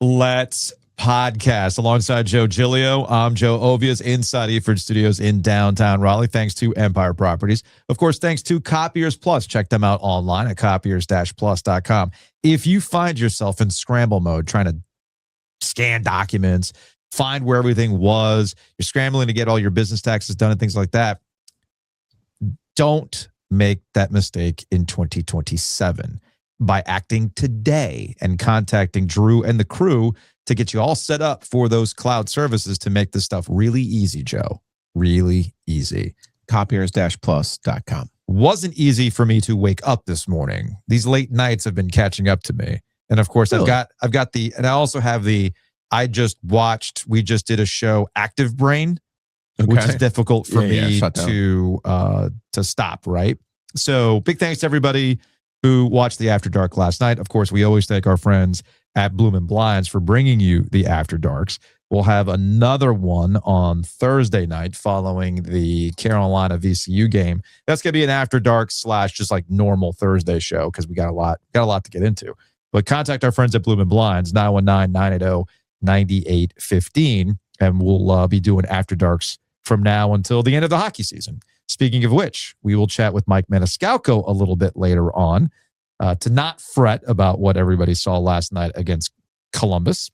Let's podcast. Alongside Joe Giglio, I'm Joe Ovies inside Eford Studios in downtown Raleigh. Thanks to Empire Properties. Of course, thanks to Copiers Plus. Check them out online at copiers-plus.com. If you find yourself in scramble mode, trying to scan documents, find where everything was, you're scrambling to get all your business taxes done and things like that, don't make that mistake in 2027 by acting today and contacting Drew and the crew to get you all set up for those cloud services to make this stuff really easy, Joe. Really easy. Copiers-plus.com. Wasn't easy for me to wake up this morning. These late nights have been catching up to me. And of course, really? I've got the, and I also have the, we just did a show, Active Brain, which is difficult for me to stop, right? So big thanks to everybody who watched the After Dark last night. Of course, we always thank our friends at Bloom and Blinds for bringing you the After Darks. We'll have another one on Thursday night following the Carolina VCU game. That's going to be an After Dark / just like normal Thursday show because we got a lot to get into. But contact our friends at Bloom and Blinds, 919-980-9815, and we'll be doing After Darks from now until the end of the hockey season. Speaking of which, we will chat with Mike Maniscalco a little bit later on to not fret about what everybody saw last night against Columbus.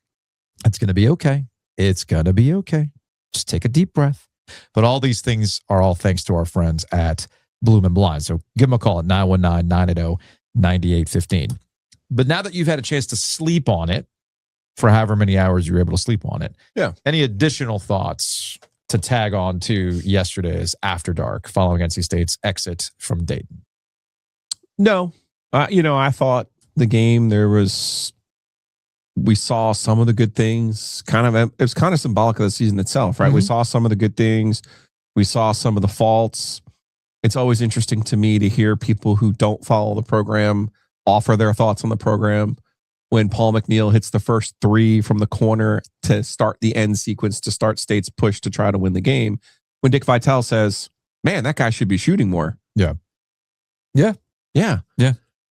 It's going to be okay. It's going to be okay. Just take a deep breath. But all these things are all thanks to our friends at Bloom and Blind. So give them a call at 919-980-9815. But now that you've had a chance to sleep on it for however many hours you were able to sleep on it, any additional thoughts to tag on to yesterday's After Dark following NC State's exit from Dayton? No. I thought the game, we saw some of the good things. It was kind of symbolic of the season itself, right? Mm-hmm. We saw some of the good things. We saw some of the faults. It's always interesting to me to hear people who don't follow the program offer their thoughts on the program. When Paul McNeil hits the first three from the corner to start the end sequence, to start State's push to try to win the game. When Dick Vitale says, man, that guy should be shooting more. Yeah.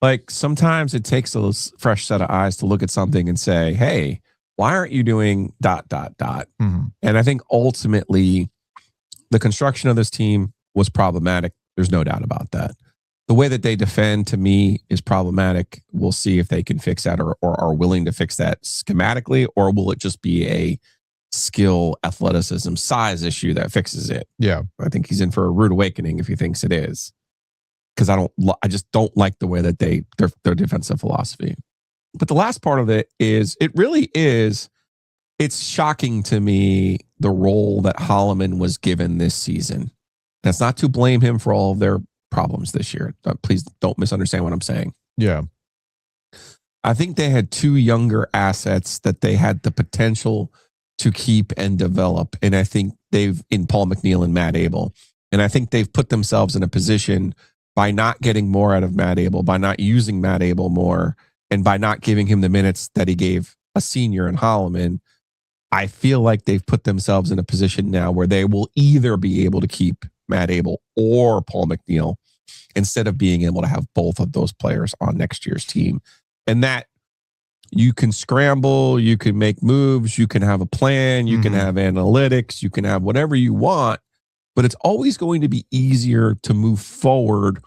Like sometimes it takes a fresh set of eyes to look at something and say, hey, why aren't you doing ... Mm-hmm. And I think ultimately the construction of this team was problematic. There's no doubt about that. The way that they defend, to me, is problematic. We'll see if they can fix that or are willing to fix that schematically, or will it just be a skill, athleticism, size issue that fixes it? Yeah. I think he's in for a rude awakening if he thinks it is. Because I just don't like the way that their defensive philosophy. But the last part of it is, it's shocking to me the role that Holloman was given this season. That's not to blame him for all of their problems this year. Please don't misunderstand what I'm saying. Yeah. I think they had two younger assets that they had the potential to keep and develop. And I think in Paul McNeil and Matt Abel. And I think they've put themselves in a position by not getting more out of Matt Abel, by not using Matt Abel more, and by not giving him the minutes that he gave a senior in Holloman. I feel like they've put themselves in a position now where they will either be able to keep Matt Abel or Paul McNeil instead of being able to have both of those players on next year's team. And that you can scramble, you can make moves, you can have a plan, you can have analytics, you can have whatever you want, but it's always going to be easier to move forward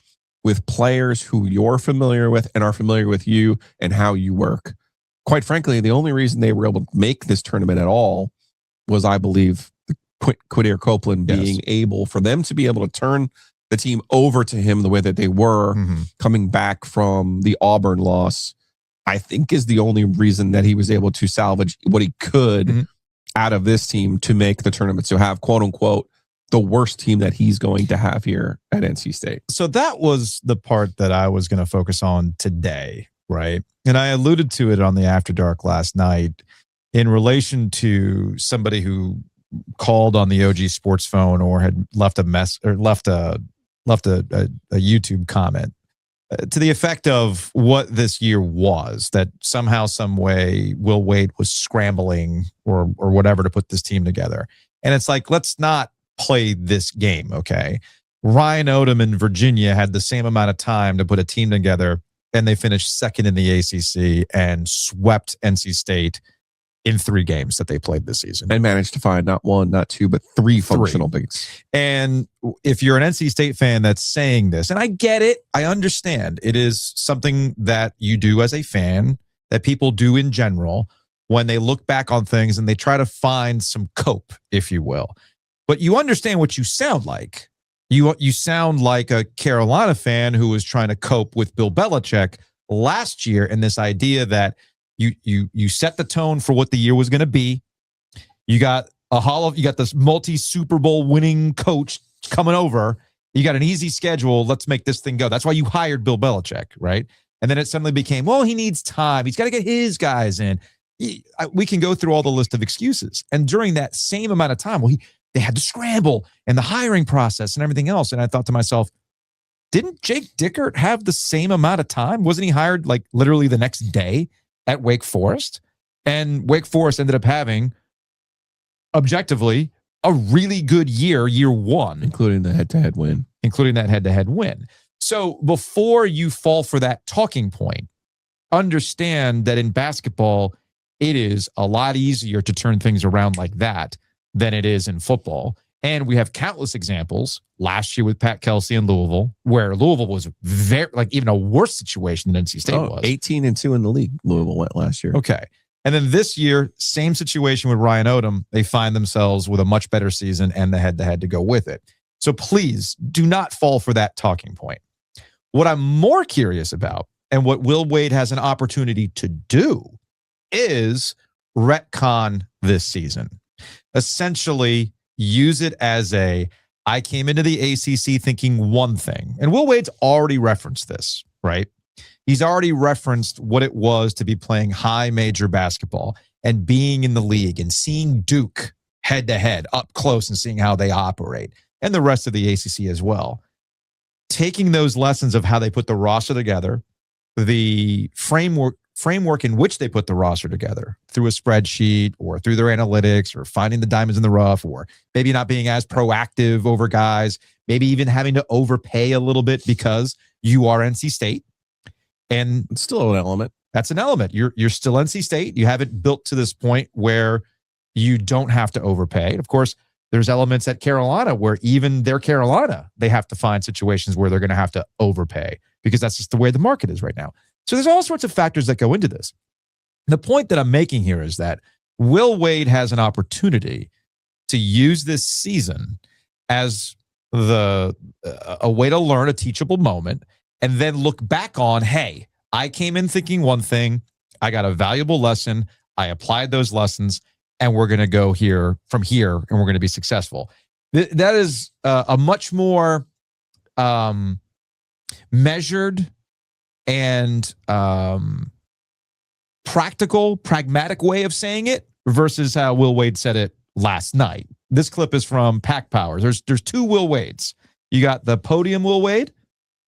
with players who you're familiar with and are familiar with you and how you work. Quite frankly, the only reason they were able to make this tournament at all was, I believe, Quadir Copeland being able for them to be able to turn the team over to him the way that they were coming back from the Auburn loss, I think is the only reason that he was able to salvage what he could out of this team to make the tournament. So have, quote unquote, the worst team that he's going to have here at NC State. So that was the part that I was going to focus on today, right? And I alluded to it on the After Dark last night in relation to somebody who called on the OG Sports phone or had left a YouTube comment to the effect of what this year was, that somehow, some way, Will Wade was scrambling or whatever to put this team together. And it's like, let's not play this game, okay? Ryan Odom in Virginia had the same amount of time to put a team together, and they finished second in the ACC and swept NC State in 3 games that they played this season. And managed to find not 1, not 2, but 3 functional bigs. And if you're an NC State fan that's saying this, and I get it, I understand, it is something that you do as a fan, that people do in general, when they look back on things and they try to find some cope, if you will. But you understand what you sound like. You sound like a Carolina fan who was trying to cope with Bill Belichick last year, and this idea that you set the tone for what the year was going to be. You got this multi-Super Bowl winning coach coming over. You got an easy schedule. Let's make this thing go. That's why you hired Bill Belichick, right? And then it suddenly became, well, he needs time. He's got to get his guys in. We can go through all the list of excuses. And during that same amount of time, they had to scramble and the hiring process and everything else. And I thought to myself, didn't Jake Dickert have the same amount of time? Wasn't he hired like literally the next day at Wake Forest? And Wake Forest ended up having, objectively, a really good year 1. Including the head-to-head win. Including that head-to-head win. So before you fall for that talking point, understand that in basketball, it is a lot easier to turn things around like that than it is in football. And we have countless examples last year with Pat Kelsey in Louisville, where Louisville was very, like, even a worse situation than NC State was. 18-2 in the league, Louisville went last year. Okay. And then this year, same situation with Ryan Odom. They find themselves with a much better season and the head-to-head to go with it. So please do not fall for that talking point. What I'm more curious about, and what Will Wade has an opportunity to do, is retcon this season. Essentially, use it as I came into the ACC thinking one thing. And Will Wade's already referenced this, right? He's already referenced what it was to be playing high major basketball and being in the league and seeing Duke head to head up close and seeing how they operate, and the rest of the ACC as well. Taking those lessons of how they put the roster together, the framework in which they put the roster together through a spreadsheet or through their analytics or finding the diamonds in the rough, or maybe not being as proactive over guys, maybe even having to overpay a little bit because you are NC State. And it's still an element. That's an element. You're still NC State. You haven't built to this point where you don't have to overpay. Of course, there's elements at Carolina where even their Carolina, they have to find situations where they're going to have to overpay because that's just the way the market is right now. So there's all sorts of factors that go into this. The point that I'm making here is that Will Wade has an opportunity to use this season as a way to learn, a teachable moment, and then look back on, hey, I came in thinking one thing, I got a valuable lesson, I applied those lessons, and we're going to go from here, and we're going to be successful. That is a much more measured and pragmatic way of saying it versus how Will Wade said it last night. This clip is from Pack Powers. There's 2 Will Wades. You got the podium Will Wade,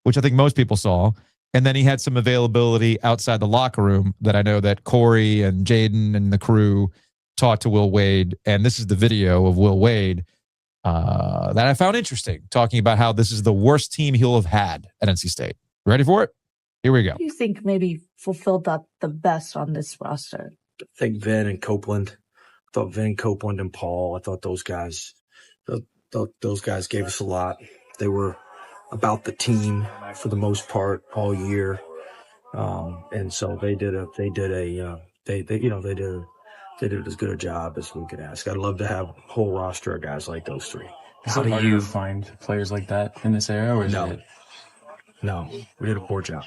which I think most people saw, and then he had some availability outside the locker room that I know that Corey and Jaden and the crew taught to Will Wade. And this is the video of Will Wade that I found interesting, talking about how this is the worst team he'll have had at NC State. Ready for it? Here we go. Who do you think maybe fulfilled that the best on this roster? I think Vin and Copeland. I thought Vin, Copeland, and Paul. I thought those guys gave us a lot. They were about the team for the most part all year, and so they did as good a job as we could ask. I'd love to have a whole roster of guys like those 3. How do you find players like that in this era? Or is it? No, we did a poor job.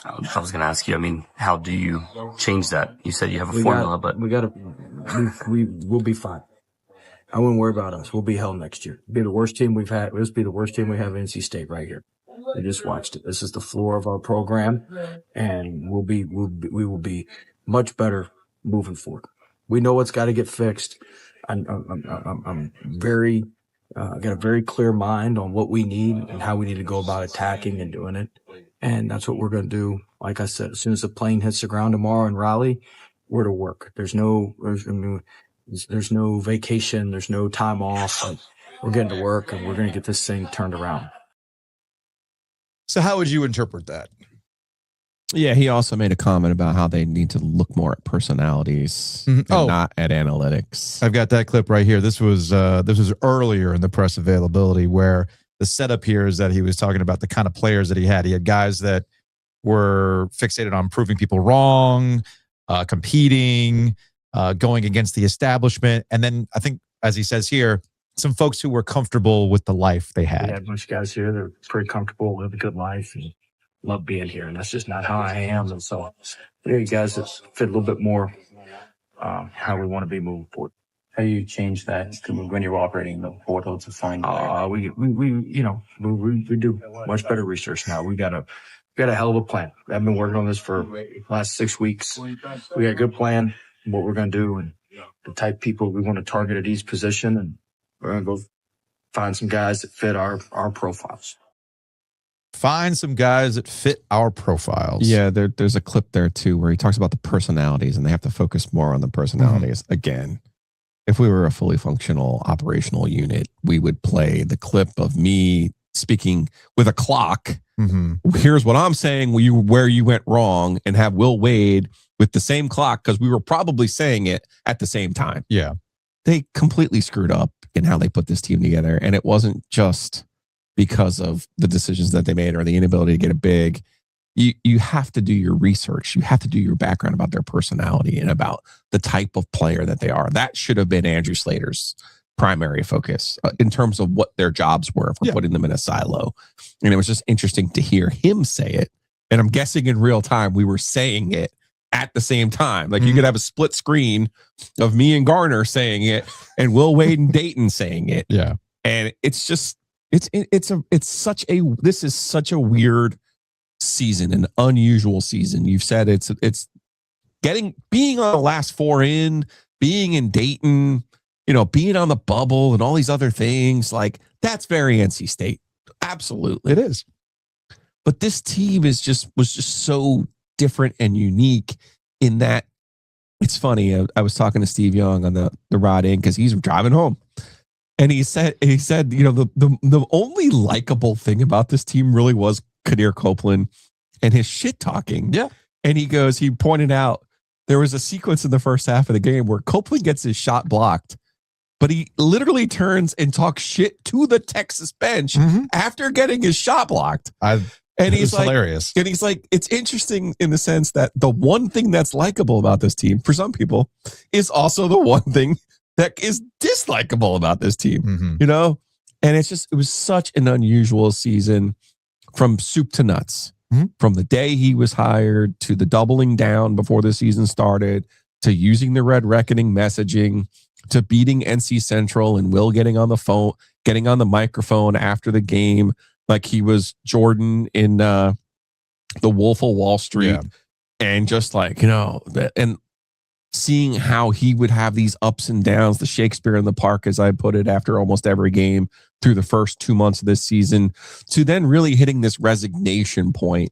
I was going to ask you, I mean, how do you change that? You said you have a formula, but we'll be fine. I wouldn't worry about us. We'll be hell next year. Be the worst team we've had. This be the worst team we have in NC State right here. I just watched it. This is the floor of our program, and we will be much better moving forward. We know what's got to get fixed. I'm very got a very clear mind on what we need and how we need to go about attacking and doing it. And that's what we're going to do. Like I said, as soon as the plane hits the ground tomorrow in Raleigh, we're to work. There's no vacation. There's no time off. Like, we're getting to work, and we're going to get this thing turned around. So how would you interpret that? Yeah, he also made a comment about how they need to look more at personalities and not at analytics. I've got that clip right here. This was earlier in the press availability where the setup here is that he was talking about the kind of players that he had. He had guys that were fixated on proving people wrong, competing, going against the establishment. And then I think, as he says here, some folks who were comfortable with the life they had. We had a bunch of guys here that are pretty comfortable, live a good life, and love being here. And that's just not how I am. And so there are guys that fit a little bit more how we want to be moving forward. How do you change that when you're operating the portal to find we do much better research now. We got a hell of a plan. I've been working on this for the last 6 weeks. We got a good plan, what we're going to do, and the type of people we want to target at each position. And we're going to go find some guys that fit our profiles. Find some guys that fit our profiles. Yeah, there's a clip there too where he talks about the personalities and they have to focus more on the personalities. Again, if we were a fully functional operational unit, we would play the clip of me speaking with a clock. Here's what I'm saying, where you went wrong, and have Will Wade with the same clock because we were probably saying it at the same time. Yeah. They completely screwed up in how they put this team together. And it wasn't just because of the decisions that they made or the inability to get it big. You have to do your research. You have to do your background about their personality and about the type of player that they are. That should have been Andrew Slater's primary focus in terms of what their jobs were for putting them in a silo. And it was just interesting to hear him say it. And I'm guessing in real time, we were saying it at the same time. Like you could have a split screen of me and Garner saying it and Will Wade and Dayton saying it. Yeah. And it's just, this is such a weird season, an unusual season. You've said it's being on the last four in, being in Dayton, being on the bubble and all these other things, like that's very NC State. Absolutely. It is. But this team was just so different and unique in that it's funny. I was talking to Steve Young on the ride in because he's driving home. And he said, the only likable thing about this team really was Kadir Copeland and his shit talking. Yeah. And he pointed out there was a sequence in the first half of the game where Copeland gets his shot blocked, but he literally turns and talks shit to the Texas bench after getting his shot blocked. He's like, hilarious. And he's like, it's interesting in the sense that the one thing that's likable about this team for some people is also the one thing that is dislikable about this team, And it was such an unusual season from soup to nuts, from the day he was hired to the doubling down before the season started, to using the Red Reckoning messaging, to beating NC Central and Will getting on the microphone after the game, like he was Jordan in the Wolf of Wall Street, and just like, and seeing how he would have these ups and downs, the Shakespeare in the Park, as I put it, after almost every game through the first 2 months of this season, to then really hitting this resignation point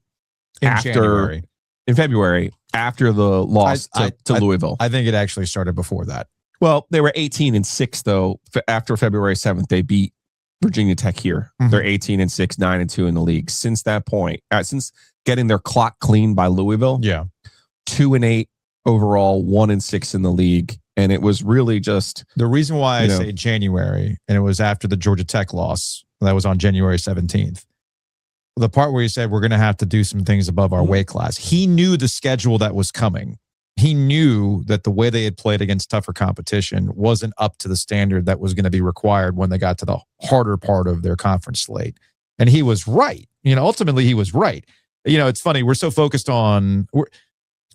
in February, after the loss to Louisville. I think it actually started before that. Well, they were 18-6 though. After February 7th, they beat Virginia Tech here. They're 18-6, 9-2 in the league. Since that point, since getting their clock cleaned by Louisville, 2-8 overall, 1-6 in the league. And it was really just the reason why I say January, and it was after the Georgia Tech loss. That was on January 17th. The part where he said, we're going to have to do some things above our weight class. He knew the schedule that was coming. He knew that the way they had played against tougher competition wasn't up to the standard that was going to be required when they got to the harder part of their conference slate. And he was right. Ultimately he was right. It's funny. We're so focused on,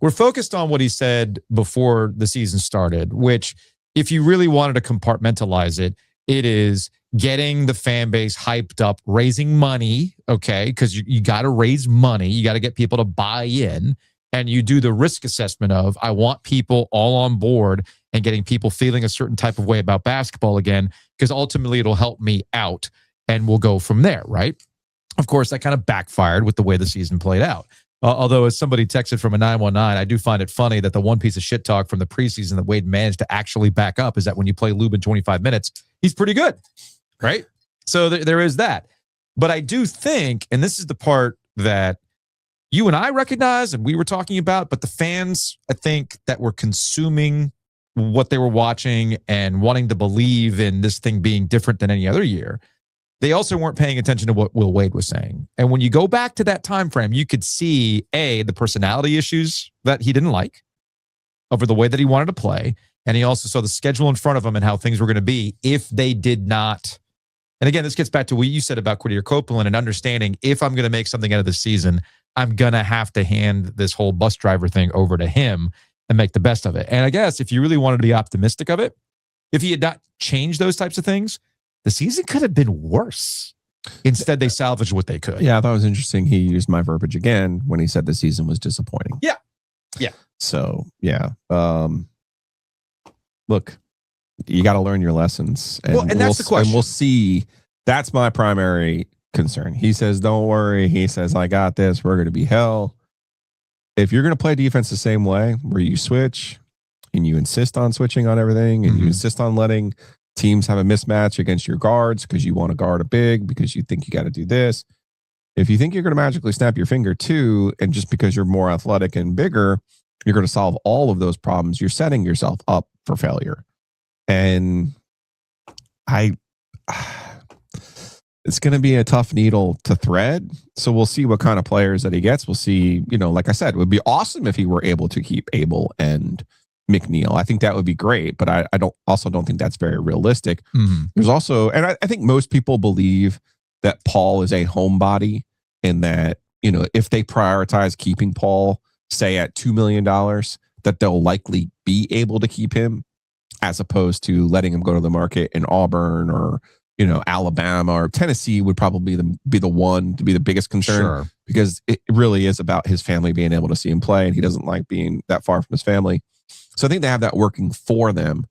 we're focused on what he said before the season started, which if you really wanted to compartmentalize it, it is getting the fan base hyped up, raising money. Okay. Because you got to raise money. You got to get people to buy in. And you do the risk assessment of, I want people all on board and getting people feeling a certain type of way about basketball again, because ultimately it'll help me out and we'll go from there, right? Of course, that kind of backfired with the way the season played out. Although, as somebody texted from a 919, I do find it funny that the one piece of shit talk from the preseason that Wade managed to actually back up is that when you play Lubin 25 minutes, he's pretty good, right? So there is that. But I do think, and this is the part that you and I recognize and we were talking about, but the fans, I think, that were consuming what they were watching and wanting to believe in this thing being different than any other year, they also weren't paying attention to what Will Wade was saying. And when you go back to that time frame, you could see, the personality issues that he didn't like over the way that he wanted to play. And he also saw the schedule in front of him and how things were going to be if they did not. And again, this gets back to what you said about Quadir Copeland and understanding if I'm going to make something out of this season, I'm going to have to hand this whole bus driver thing over to him and make the best of it. And I guess if you really wanted to be optimistic of it, if he had not changed those types of things, the season could have been worse. Instead, they salvaged what they could. Yeah, I thought it was interesting. He used my verbiage again when he said the season was disappointing. Yeah. So, yeah. Look, you got to learn your lessons. And that's the question. And we'll see. That's my primary concern. He says, don't worry. He says, I got this. We're going to be hell. If you're going to play defense the same way, where you switch and you insist on switching on everything and you insist on letting teams have a mismatch against your guards because you want to guard a big, because you think you got to do this. If you think you're going to magically snap your finger too, and just because you're more athletic and bigger, you're going to solve all of those problems, you're setting yourself up for failure. And it's going to be a tough needle to thread. So we'll see what kind of players that he gets. We'll see, like I said, it would be awesome if he were able to keep Abel and McNeil. I think that would be great, but I don't think that's very realistic. There's also, and I think most people believe that Paul is a homebody and that, if they prioritize keeping Paul, say at $2 million, that they'll likely be able to keep him as opposed to letting him go to the market in Auburn or, Alabama or Tennessee would probably be the one to be the biggest concern because it really is about his family being able to see him play and he doesn't like being that far from his family. So I think they have that working for them.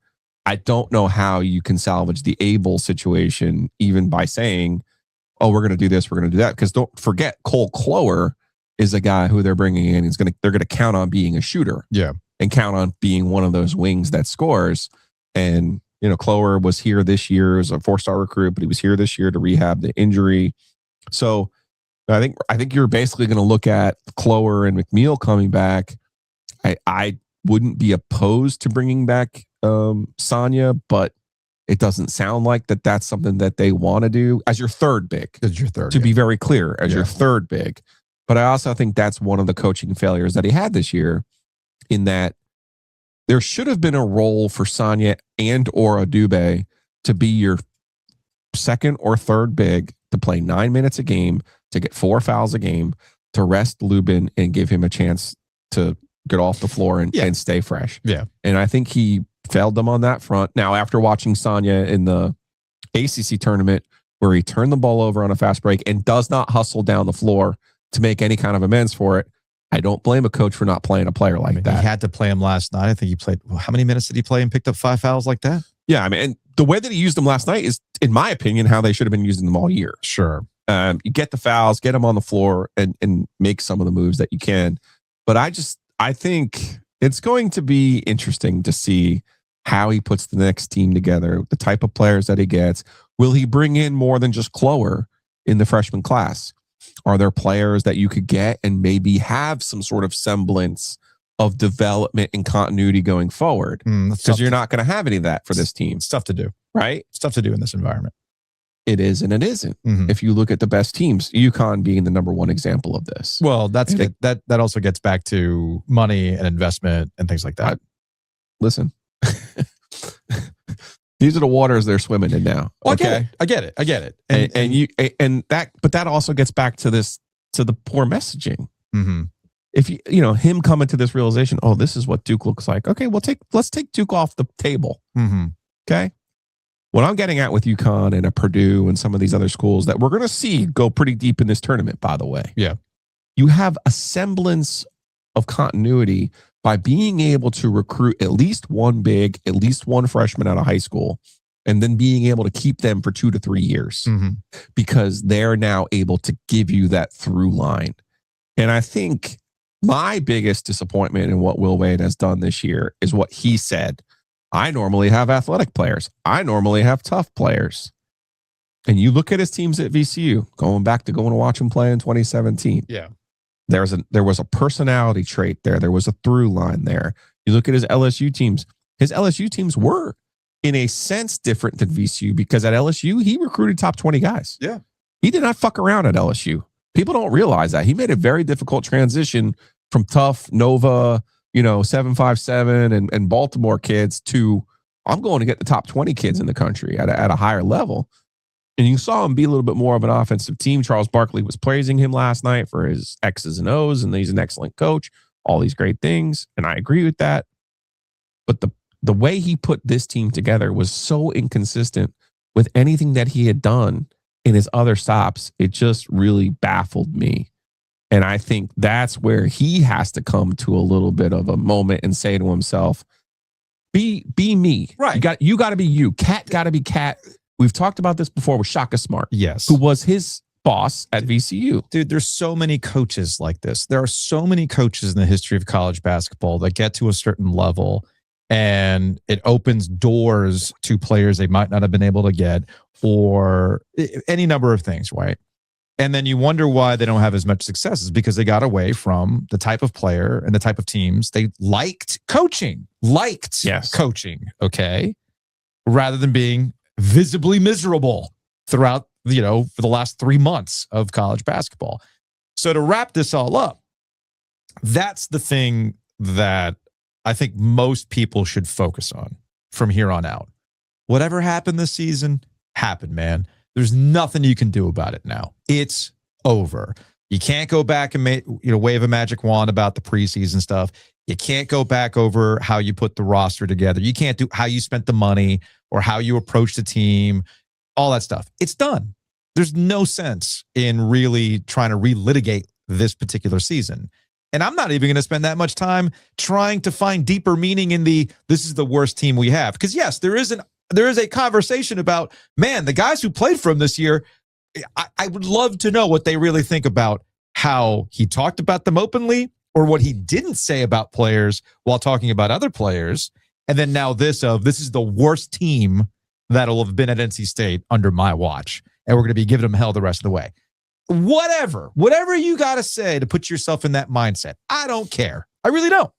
I don't know how you can salvage the Abel situation even by saying, oh, we're going to do this, we're going to do that. Because don't forget, Cole Clower is a guy who they're bringing in. They're going to count on being a shooter. Yeah. And count on being one of those wings that scores. And, Clower was here this year as a 4-star recruit, but he was here this year to rehab the injury. So I think you're basically going to look at Clower and McNeil coming back. I wouldn't be opposed to bringing back Sonya, but it doesn't sound like that's something that they want to do as your third big. As your third, to be very clear, as your third big. But I also think that's one of the coaching failures that he had this year, in that there should have been a role for Sonya and or Adube to be your second or third big, to play 9 minutes a game, to get 4 fouls a game, to rest Lubin and give him a chance to get off the floor and stay fresh. Yeah. And I think he failed them on that front. Now, after watching Sonya in the ACC tournament, where he turned the ball over on a fast break and does not hustle down the floor to make any kind of amends for it, I don't blame a coach for not playing a player like that. He had to play him last night. I think he played, how many minutes did he play and picked up 5 fouls like that? Yeah, and the way that he used them last night is, in my opinion, how they should have been using them all year. Sure. You get the fouls, get them on the floor, and make some of the moves that you can. But I think it's going to be interesting to see how he puts the next team together, the type of players that he gets. Will he bring in more than just Clower in the freshman class? Are there players that you could get and maybe have some sort of semblance of development and continuity going forward? Because you're not going to have any of that for this team. It's tough to do, right? It's tough to do in this environment. It is and it isn't. If you look at the best teams, UConn being the number one example of this. Well, that also gets back to money and investment and things like that. Listen, these are the waters they're swimming in now. Well, okay, I get it. But that also gets back to the poor messaging. If him coming to this realization, oh, this is what Duke looks like. Okay, let's take Duke off the table. Okay. What I'm getting at with UConn and a Purdue and some of these other schools that we're going to see go pretty deep in this tournament, by the way. Yeah. You have a semblance of continuity by being able to recruit at least one big, at least one freshman out of high school, and then being able to keep them for 2 to 3 years because they're now able to give you that through line. And I think my biggest disappointment in what Will Wade has done this year is what he said. I normally have athletic players. I normally have tough players. And you look at his teams at VCU, going back to watch him play in 2017. Yeah. There was a personality trait there. There was a through line there. You look at his LSU teams. His LSU teams were, in a sense, different than VCU because at LSU, he recruited top 20 guys. Yeah. He did not fuck around at LSU. People don't realize that. He made a very difficult transition from tough Nova, 757 and Baltimore kids to I'm going to get the top 20 kids in the country at a higher level. And you saw him be a little bit more of an offensive team. Charles Barkley was praising him last night for his X's and O's, and he's an excellent coach, all these great things. And I agree with that. But the way he put this team together was so inconsistent with anything that he had done in his other stops. It just really baffled me. And I think that's where he has to come to a little bit of a moment and say to himself, be me. Right. You got to be you. Cat got to be Cat. We've talked about this before with Shaka Smart. Yes. Who was his boss at VCU. Dude, there's so many coaches like this. There are so many coaches in the history of college basketball that get to a certain level and it opens doors to players they might not have been able to get or any number of things, right? And then you wonder why they don't have as much success is because they got away from the type of player and the type of teams they liked coaching, coaching, okay? Rather than being visibly miserable throughout, for the last 3 months of college basketball. So to wrap this all up, that's the thing that I think most people should focus on from here on out. Whatever happened this season, happened, man. There's nothing you can do about it now. It's over. You can't go back and wave a magic wand about the preseason stuff. You can't go back over how you put the roster together. You can't do how you spent the money or how you approached the team, all that stuff. It's done. There's no sense in really trying to relitigate this particular season. And I'm not even going to spend that much time trying to find deeper meaning in this is the worst team we have. Because yes, there is a conversation about, man, the guys who played for him this year, I would love to know what they really think about how he talked about them openly or what he didn't say about players while talking about other players. And then now this is the worst team that'll have been at NC State under my watch. And we're going to be giving them hell the rest of the way. Whatever you got to say to put yourself in that mindset. I don't care. I really don't.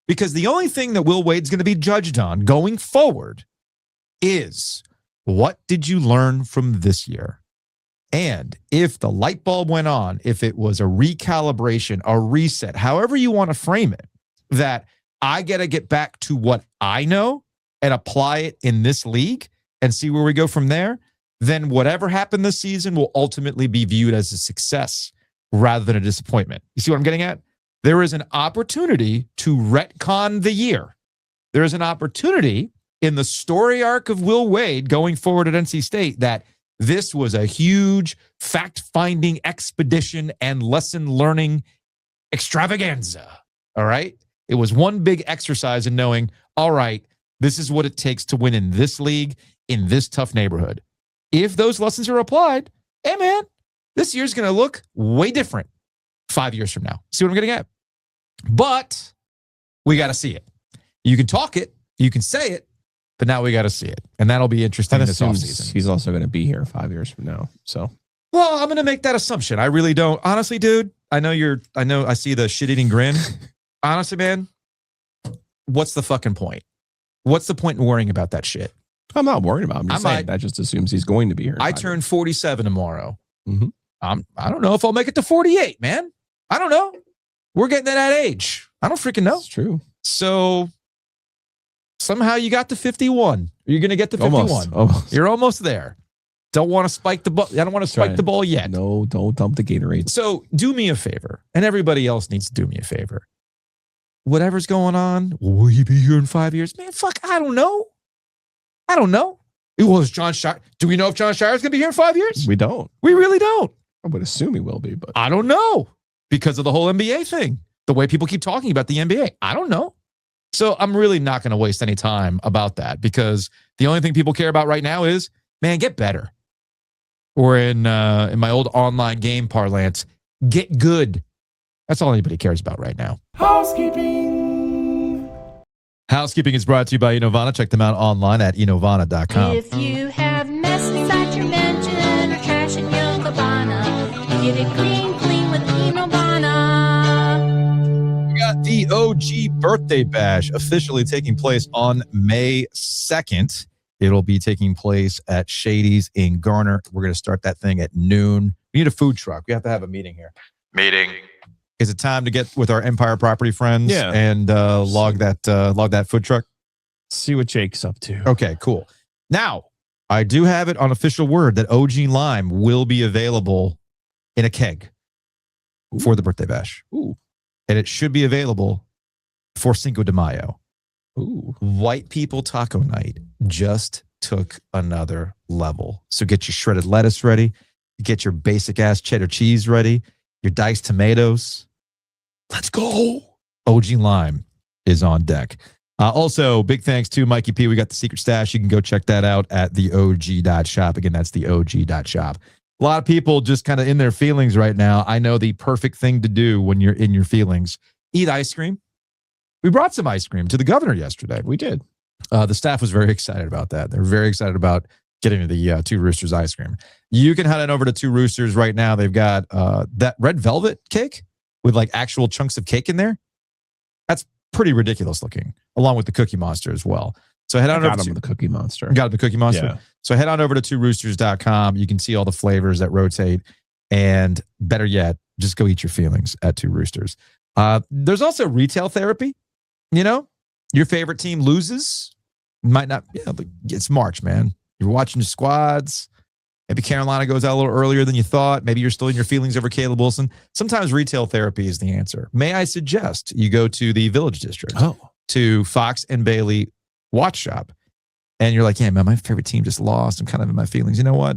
Because the only thing that Will Wade's going to be judged on going forward is what did you learn from this year? And if the light bulb went on, if it was a recalibration, a reset, however you want to frame it, that I got to get back to what I know and apply it in this league and see where we go from there, then whatever happened this season will ultimately be viewed as a success rather than a disappointment. You see what I'm getting at? There is an opportunity to retcon the year. There is an opportunity in the story arc of Will Wade going forward at NC State that this was a huge fact-finding expedition and lesson-learning extravaganza, all right? It was one big exercise in knowing, all right, this is what it takes to win in this league, in this tough neighborhood. If those lessons are applied, hey, man, this year's going to look way different 5 years from now. See what I'm getting at? But we got to see it. You can talk it, you can say it, but now we got to see it. And that'll be interesting this offseason. He's also going to be here 5 years from now. So, well, I'm going to make that assumption. I really don't. Honestly, dude, I know I see the shit-eating grin. Honestly, man, what's the fucking point? What's the point in worrying about that shit? I'm not worried about him. I'm just saying that just assumes he's going to be here. I turn 47 tomorrow. Mm-hmm. I don't know if I'll make it to 48, man. I don't know. We're getting at that age. I don't freaking know. It's true. So somehow you got to 51. You're going to get to 51. Almost. You're almost there. Don't want to spike the ball. I don't want to spike the ball yet. No, don't dump the Gatorade. So do me a favor, and everybody else needs to do me a favor. Whatever's going on, will he be here in 5 years? Man, fuck, I don't know. It was John Shire. Do we know if John Shire is going to be here in 5 years? We don't. We really don't. I would assume he will be, but I don't know because of the whole NBA thing. The way people keep talking about the NBA. I don't know. So I'm really not going to waste any time about that because the only thing people care about right now is, man, get better. Or in my old online game parlance, get good. That's all anybody cares about right now. Housekeeping is brought to you by Enovana. Check them out online at enovana.com. If you have mess inside your mansion or trash in your cabana, get it clean with Enovana. OG Birthday Bash officially taking place on May 2nd. It'll be taking place at Shady's in Garner. We're going to start that thing at noon. We need a food truck. We have to have a meeting here. Meeting. Is it time to get with our Empire Property friends and log that food truck? See what Jake's up to. Okay, cool. Now, I do have it on official word that OG Lime will be available in a keg for the Birthday Bash. Ooh. And it should be available for Cinco de Mayo. Ooh. White People Taco Night just took another level. So get your shredded lettuce ready. Get your basic ass cheddar cheese ready. Your diced tomatoes. Let's go. OG Lime is on deck. Also, big thanks to Mikey P. We got the secret stash. You can go check that out at the OG.shop. Again, that's the OG.shop. A lot of people just kind of in their feelings right now. I know the perfect thing to do when you're in your feelings. Eat ice cream. We brought some ice cream to the governor yesterday. We did. The staff was very excited about that. They're very excited about getting the Two Roosters ice cream. You can head on over to Two Roosters right now. They've got that red velvet cake with like actual chunks of cake in there. That's pretty ridiculous looking, along with the Cookie Monster as well. So head on over to the Cookie Monster. Got the Cookie Monster. Yeah. So head on over to tworoosters.com. You can see all the flavors that rotate. And better yet, just go eat your feelings at Two Roosters. There's also retail therapy. You know, your favorite team loses. Might not, it's March, man. You're watching your squads. Maybe Carolina goes out a little earlier than you thought. Maybe you're still in your feelings over Caleb Wilson. Sometimes retail therapy is the answer. May I suggest you go to the Village District, to Fox and Bailey Watch Shop, and you're like, yeah, man, my favorite team just lost. I'm kind of in my feelings. You know what?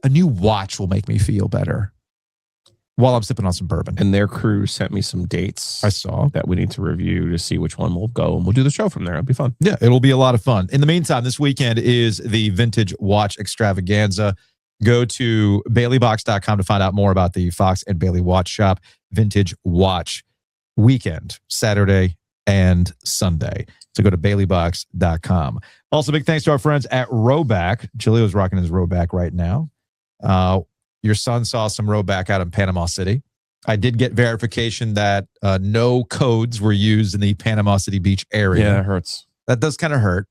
A new watch will make me feel better while I'm sipping on some bourbon. And their crew sent me some dates. I saw that we need to review to see which one will go, and we'll do the show from there. It'll be fun. Yeah, it'll be a lot of fun. In the meantime, this weekend is the Vintage Watch Extravaganza. Go to baileybox.com to find out more about the Fox and Bailey Watch Shop Vintage Watch Weekend, Saturday and Sunday. So go to baileybox.com. Also, big thanks to our friends at Rowback. Giglio's rocking his Rowback right now. Your son saw some Rowback out in Panama City. I did get verification that no codes were used in the Panama City Beach area. Yeah, that hurts. That does kind of hurt.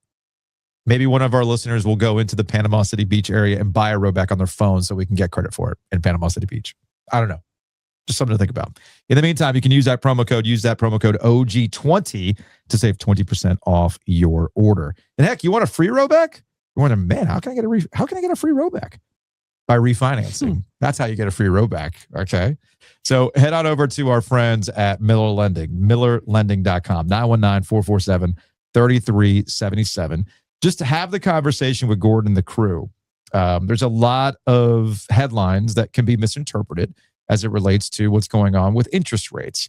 Maybe one of our listeners will go into the Panama City Beach area and buy a Rowback on their phone so we can get credit for it in Panama City Beach. I don't know. Just something to think about. In the meantime, you can use that promo code. Use that promo code OG20 to save 20% off your order. And heck, you want a free Rowback? You want man, how can I get a free Rowback? By refinancing. That's how you get a free Rowback. Okay. So head on over to our friends at Miller Lending, millerlending.com, 919-447-3377. Just to have the conversation with Gordon and the crew. There's a lot of headlines that can be misinterpreted as it relates to what's going on with interest rates.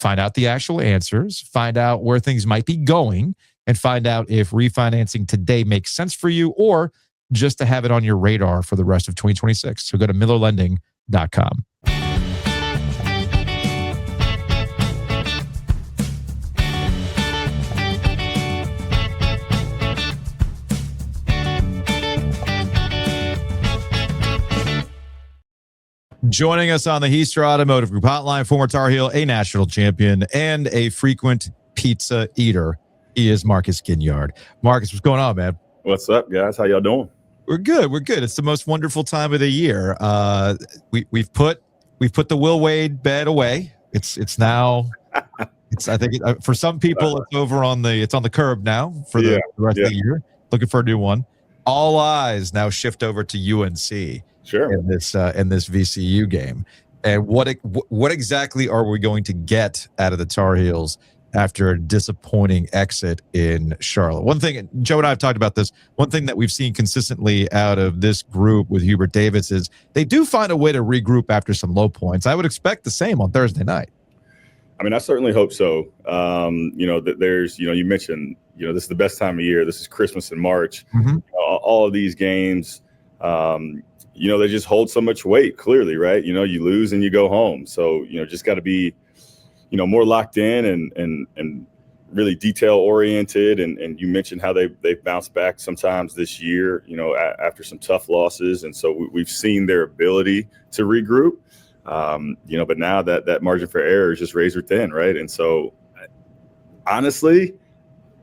Find out the actual answers, find out where things might be going, and find out if refinancing today makes sense for you or just to have it on your radar for the rest of 2026. So go to millerlending.com. Joining us on the Heister Automotive Group hotline, former Tar Heel, a national champion, and a frequent pizza eater. He is Marcus Ginyard. Marcus, what's going on, man? What's up, guys? How y'all doing? We're good. We're good. It's the most wonderful time of the year. We've put the Will Wade bed away. It's now. I think for some people it's on the curb now for the rest of the year. Looking for a new one. All eyes now shift over to UNC. Sure. In this VCU game, and what exactly are we going to get out of the Tar Heels after a disappointing exit in Charlotte? One thing, Joe and I have talked about this. One thing that we've seen consistently out of this group with Hubert Davis is they do find a way to regroup after some low points. I would expect the same on Thursday night. I mean, I certainly hope so. That there's, you mentioned, this is the best time of year. This is Christmas in March. Mm-hmm. All of these games. They just hold so much weight, clearly, right? You lose and you go home. So, just got to be, more locked in and really detail oriented. And you mentioned how they've bounced back sometimes this year, after some tough losses. And so we've seen their ability to regroup. But now that margin for error is just razor thin, right? And so, honestly,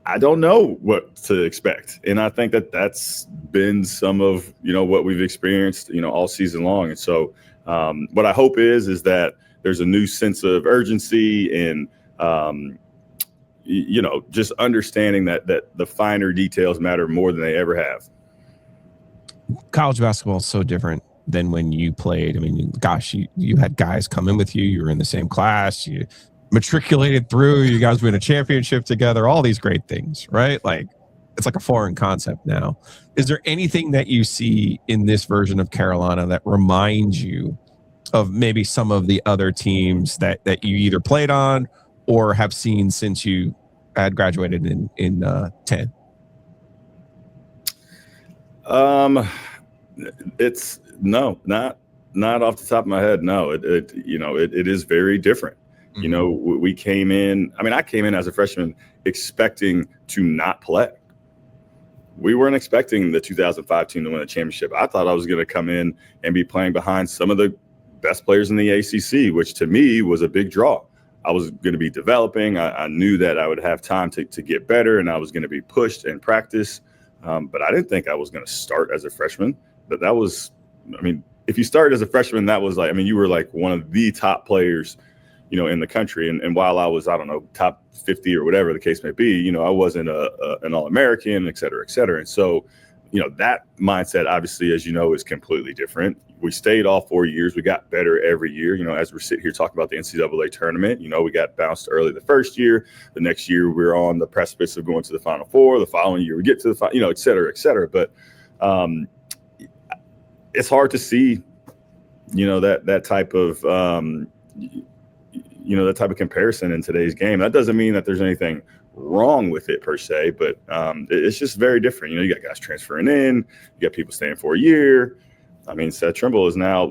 I don't know what to expect. And I think that's been some of, what we've experienced, all season long. And so what I hope is that there's a new sense of urgency and, just understanding that the finer details matter more than they ever have. College basketball is so different than when you played. I mean, gosh, you had guys come in with you. You were in the same class. You matriculated through. You guys win a championship together. All these great things, right? Like, it's like a foreign concept now. Is there anything that you see in this version of Carolina that reminds you of maybe some of the other teams that you either played on or have seen since you had graduated in 10? It's not off the top of my head. No, it is very different. Mm-hmm. We came in. I mean, I came in as a freshman expecting to not play. We weren't expecting the 2005 team to win a championship. I thought I was going to come in and be playing behind some of the best players in the ACC, which to me was a big draw. I was going to be developing. I knew that I would have time to get better, and I was going to be pushed in practice. But I didn't think I was going to start as a freshman. But that was, if you started as a freshman, that was you were like one of the top players, in the country. And while I was, top 50 or whatever the case may be, I wasn't an All-American, et cetera, et cetera. And so, that mindset, obviously, as you know, is completely different. We stayed all 4 years. We got better every year. As we're sitting here talking about the NCAA tournament, we got bounced early the first year. The next year, we were on the precipice of going to the Final Four. The following year, we get to the final, et cetera, et cetera. But it's hard to see, that type of, that type of comparison in today's game. That doesn't mean that there's anything wrong with it per se, but it's just very different. You got guys transferring in, you got people staying for a year. Seth Trimble is now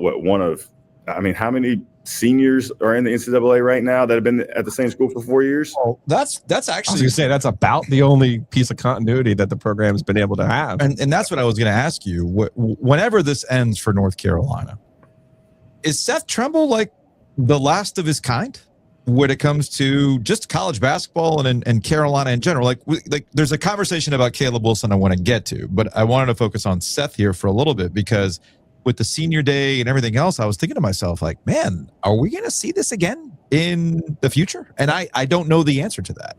how many seniors are in the NCAA right now that have been at the same school for 4 years? Well, that's actually, I was going to say, that's about the only piece of continuity that the program's been able to have. And that's what I was going to ask you. Whenever this ends for North Carolina, is Seth Trimble like the last of his kind when it comes to just college basketball and Carolina in general? Like there's a conversation about Caleb Wilson I want to get to, but I wanted to focus on Seth here for a little bit because with the senior day and everything else, I was thinking to myself, like, man, are we going to see this again in the future? And I don't know the answer to that.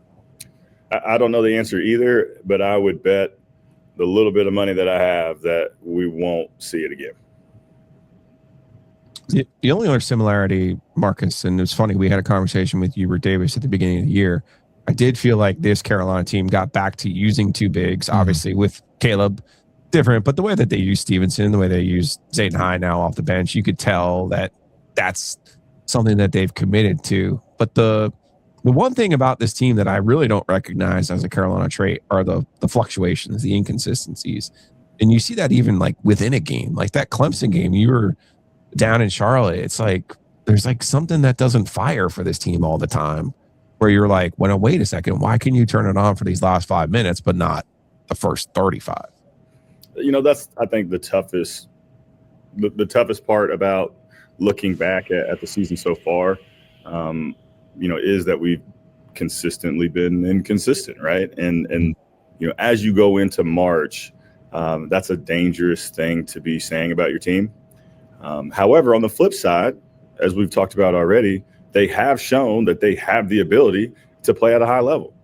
I don't know the answer either, but I would bet the little bit of money that I have that we won't see it again. The only other similarity, Marcus, and it's funny, we had a conversation with Hubert Davis at the beginning of the year. I did feel like this Carolina team got back to using two bigs, obviously with Caleb, different, but the way that they use Stevenson, the way they use Zayden High now off the bench, you could tell that that's something that they've committed to. But the one thing about this team that I really don't recognize as a Carolina trait are the fluctuations, the inconsistencies. And you see that even like within a game, like that Clemson game, you were down in Charlotte. It's like there's like something that doesn't fire for this team all the time where you're like, well, wait a second, why can you turn it on for these last 5 minutes but not the first 35? That's, I think, the toughest part about looking back at the season so far, is that we've consistently been inconsistent, right? And as you go into March, that's a dangerous thing to be saying about your team. However, on the flip side, as we've talked about already, they have shown that they have the ability to play at a high level,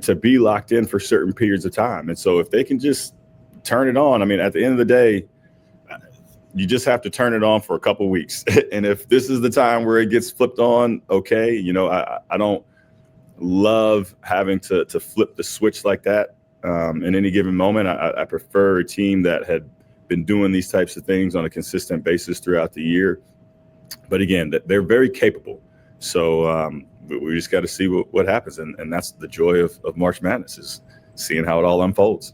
to be locked in for certain periods of time. And so if they can just turn it on, at the end of the day, you just have to turn it on for a couple of weeks. And if this is the time where it gets flipped on, okay, I don't love having to flip the switch like that in any given moment. I prefer a team that had been doing these types of things on a consistent basis throughout the year. But again, they're very capable. So we just got to see what happens. And that's the joy of March Madness, is seeing how it all unfolds.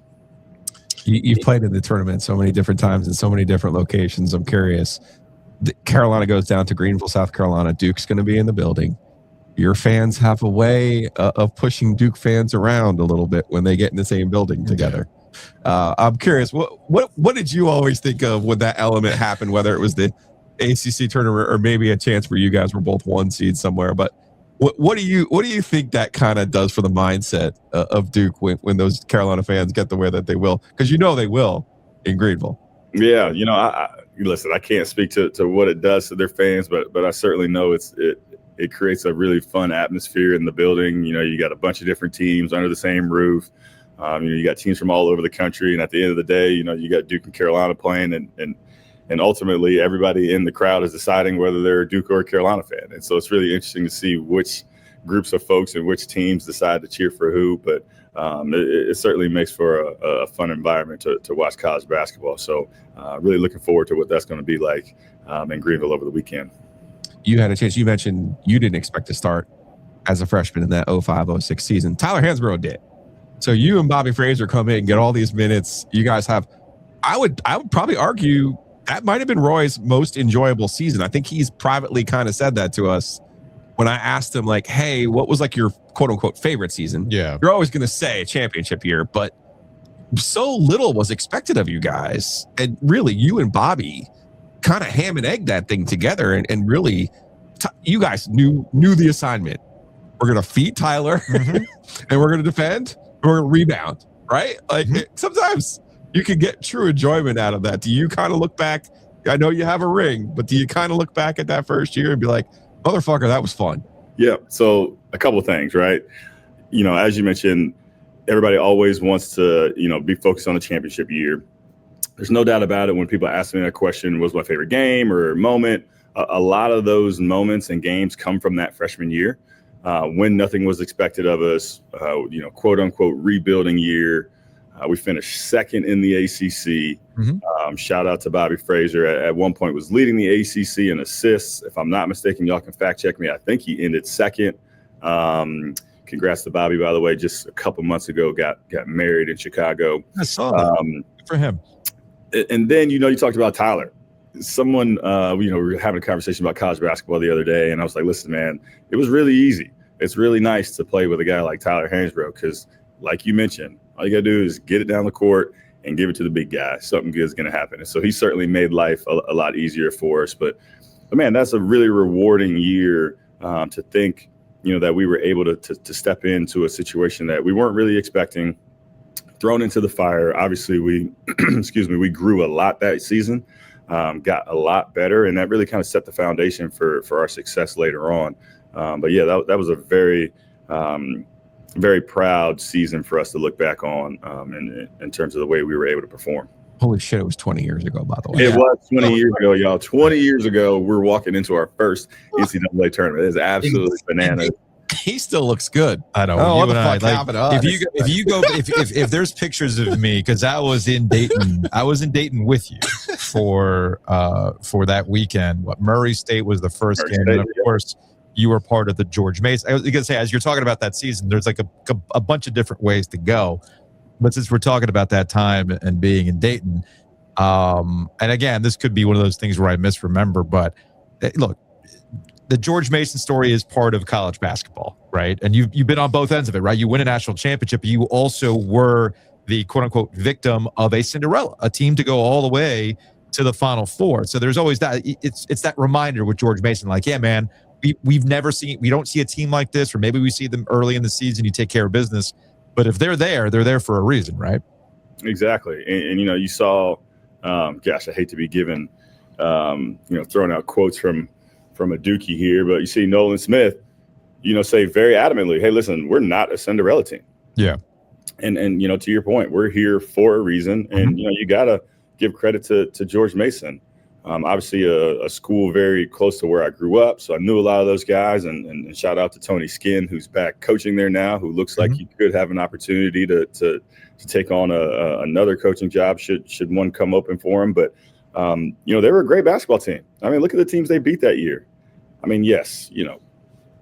You've played in the tournament so many different times in so many different locations. I'm curious. Carolina goes down to Greenville, South Carolina. Duke's going to be in the building. Your fans have a way of pushing Duke fans around a little bit when they get in the same building together. I'm curious, what did you always think of when that element happened, whether it was the ACC tournament, or maybe a chance where you guys were both 1 seed somewhere. But what do you think that kind of does for the mindset of Duke when those Carolina fans get the way that they will? Because they will in Greenville. Yeah, listen, I can't speak to what it does to their fans, but I certainly know it creates a really fun atmosphere in the building. You got a bunch of different teams under the same roof. You got teams from all over the country, and at the end of the day, you got Duke and Carolina playing, and ultimately everybody in the crowd is deciding whether they're a Duke or a Carolina fan. And so it's really interesting to see which groups of folks and which teams decide to cheer for who. But it certainly makes for a fun environment to watch college basketball. So really looking forward to what that's going to be like in Greenville over the weekend. You had a chance. You mentioned you didn't expect to start as a freshman in that 05-06 season. Tyler Hansbrough did. So you and Bobby Fraser come in and get all these minutes. You guys have, I would probably argue that might have been Roy's most enjoyable season. I think he's privately kind of said that to us when I asked him, like, hey, what was like your quote unquote favorite season? Yeah. You're always going to say championship year, but so little was expected of you guys. And really, you and Bobby kind of ham and egg that thing together. And really, you guys knew the assignment. We're going to feed Tyler and we're going to defend. We're going to rebound, right? Like sometimes you can get true enjoyment out of that. Do you kind of look back? I know you have a ring, but do you kind of look back at that first year and be like, motherfucker, that was fun? Yeah. So a couple of things, right? As you mentioned, everybody always wants to, be focused on the championship year. There's no doubt about it. When people ask me that question, was my favorite game or moment? A lot of those moments and games come from that freshman year when nothing was expected of us, quote unquote rebuilding year. We finished second in the ACC. Shout out to Bobby Fraser. At one point was leading the ACC in assists. If I'm not mistaken, y'all can fact check me. I think he ended second. Congrats to Bobby, by the way. Just a couple months ago, got married in Chicago. I saw that. Good for him. And then, you talked about Tyler. Someone, we were having a conversation about college basketball the other day, and I was like, listen, man, it was really easy. It's really nice to play with a guy like Tyler Hansbrough because, like you mentioned, all you got to do is get it down the court and give it to the big guy. Something good is going to happen. And so he certainly made life a lot easier for us. But man, that's a really rewarding year to think, that we were able to step into a situation that we weren't really expecting, thrown into the fire. Obviously, we grew a lot that season, got a lot better, and that really kind of set the foundation for our success later on. But yeah, that was a very very proud season for us to look back on in terms of the way we were able to perform. Holy shit, it was 20 years ago, by the way. It was 20 years ago, y'all. 20 years ago, we're walking into our first NCAA tournament. It's absolutely bananas. He still looks good. I know. Oh, you what the and fuck happened to us? If there's pictures of me, because I was in Dayton with you for that weekend. Murray State was the first game, and of course, you were part of the George Mason. I was going to say, as you're talking about that season, there's like a bunch of different ways to go. But since we're talking about that time and being in Dayton, and again, this could be one of those things where I misremember, but look, the George Mason story is part of college basketball, right? And you've been on both ends of it, right? You win a national championship. You also were the quote unquote victim of a Cinderella, a team to go all the way to the Final Four. So there's always that. It's that reminder with George Mason, like, yeah, man, we don't see a team like this, or maybe we see them early in the season. You take care of business, but if they're there for a reason, right? Exactly. And you saw, gosh, I hate to be given, throwing out quotes from a Dookie here, but you see Nolan Smith, say very adamantly, hey, listen, we're not a Cinderella team. Yeah. And to your point, we're here for a reason. And, you got to give credit to George Mason. Obviously a school very close to where I grew up. So I knew a lot of those guys, and shout out to Tony Skinn, who's back coaching there now, who looks like he could have an opportunity to take on another coaching job should one come open for him. But, they were a great basketball team. I mean, look at the teams they beat that year. I mean, yes,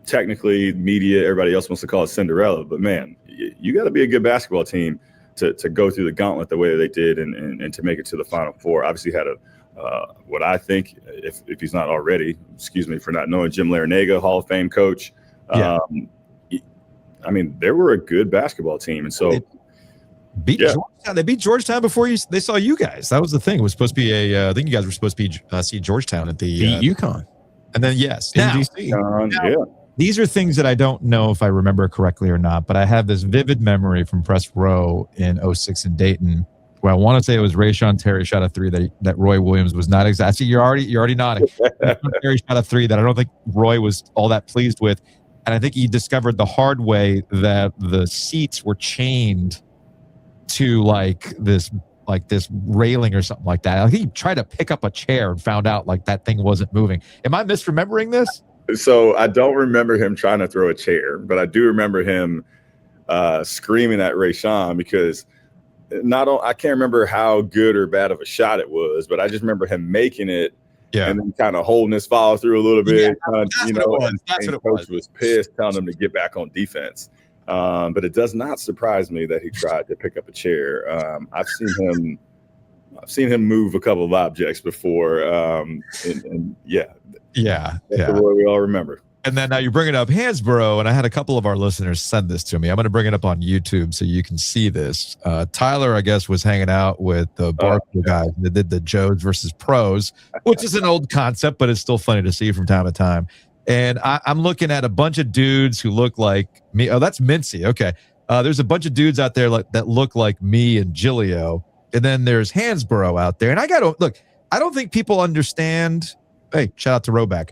technically media, everybody else wants to call it Cinderella, but man, you got to be a good basketball team to go through the gauntlet the way that they did and to make it to the Final Four. Obviously had what I think, if he's not already, excuse me for not knowing, Jim Larinaga, Hall of Fame coach. Yeah. I mean, they were a good basketball team. And so beat Georgetown. They beat Georgetown before they saw you guys. That was the thing. It was supposed to be I think you guys were supposed to be see Georgetown at the beat UConn. And then yes, in now, DC. These are things that I don't know if I remember correctly or not, but I have this vivid memory from press row in 06 in Dayton, where I want to say it was Rayshon Terry shot a three that Roy Williams was not exactly. You're already nodding. Terry shot a three that I don't think Roy was all that pleased with, and I think he discovered the hard way that the seats were chained to this railing or something like that. I think he tried to pick up a chair and found out like that thing wasn't moving. Am I misremembering this? So I don't remember him trying to throw a chair, but I do remember him screaming at Rayshon because I can't remember how good or bad of a shot it was, but I just remember him making it and then kind of holding his follow through a little bit. And coach was pissed, telling him to get back on defense. But it does not surprise me that he tried to pick up a chair. I've seen him move a couple of objects before. That's the Roy we all remember. And then now you're bringing up Hansborough, and I had a couple of our listeners send this to me. I'm going to bring it up on YouTube so you can see this. Tyler, I guess, was hanging out with the Barkley guys. They did the Joes versus Pros, which is an old concept, but it's still funny to see from time to time. And I'm looking at a bunch of dudes who look like me. Oh, that's Mincy. Okay. There's a bunch of dudes out there that look like me and Giglio. And then there's Hansborough out there. And I don't think people understand. Hey, shout out to Roback.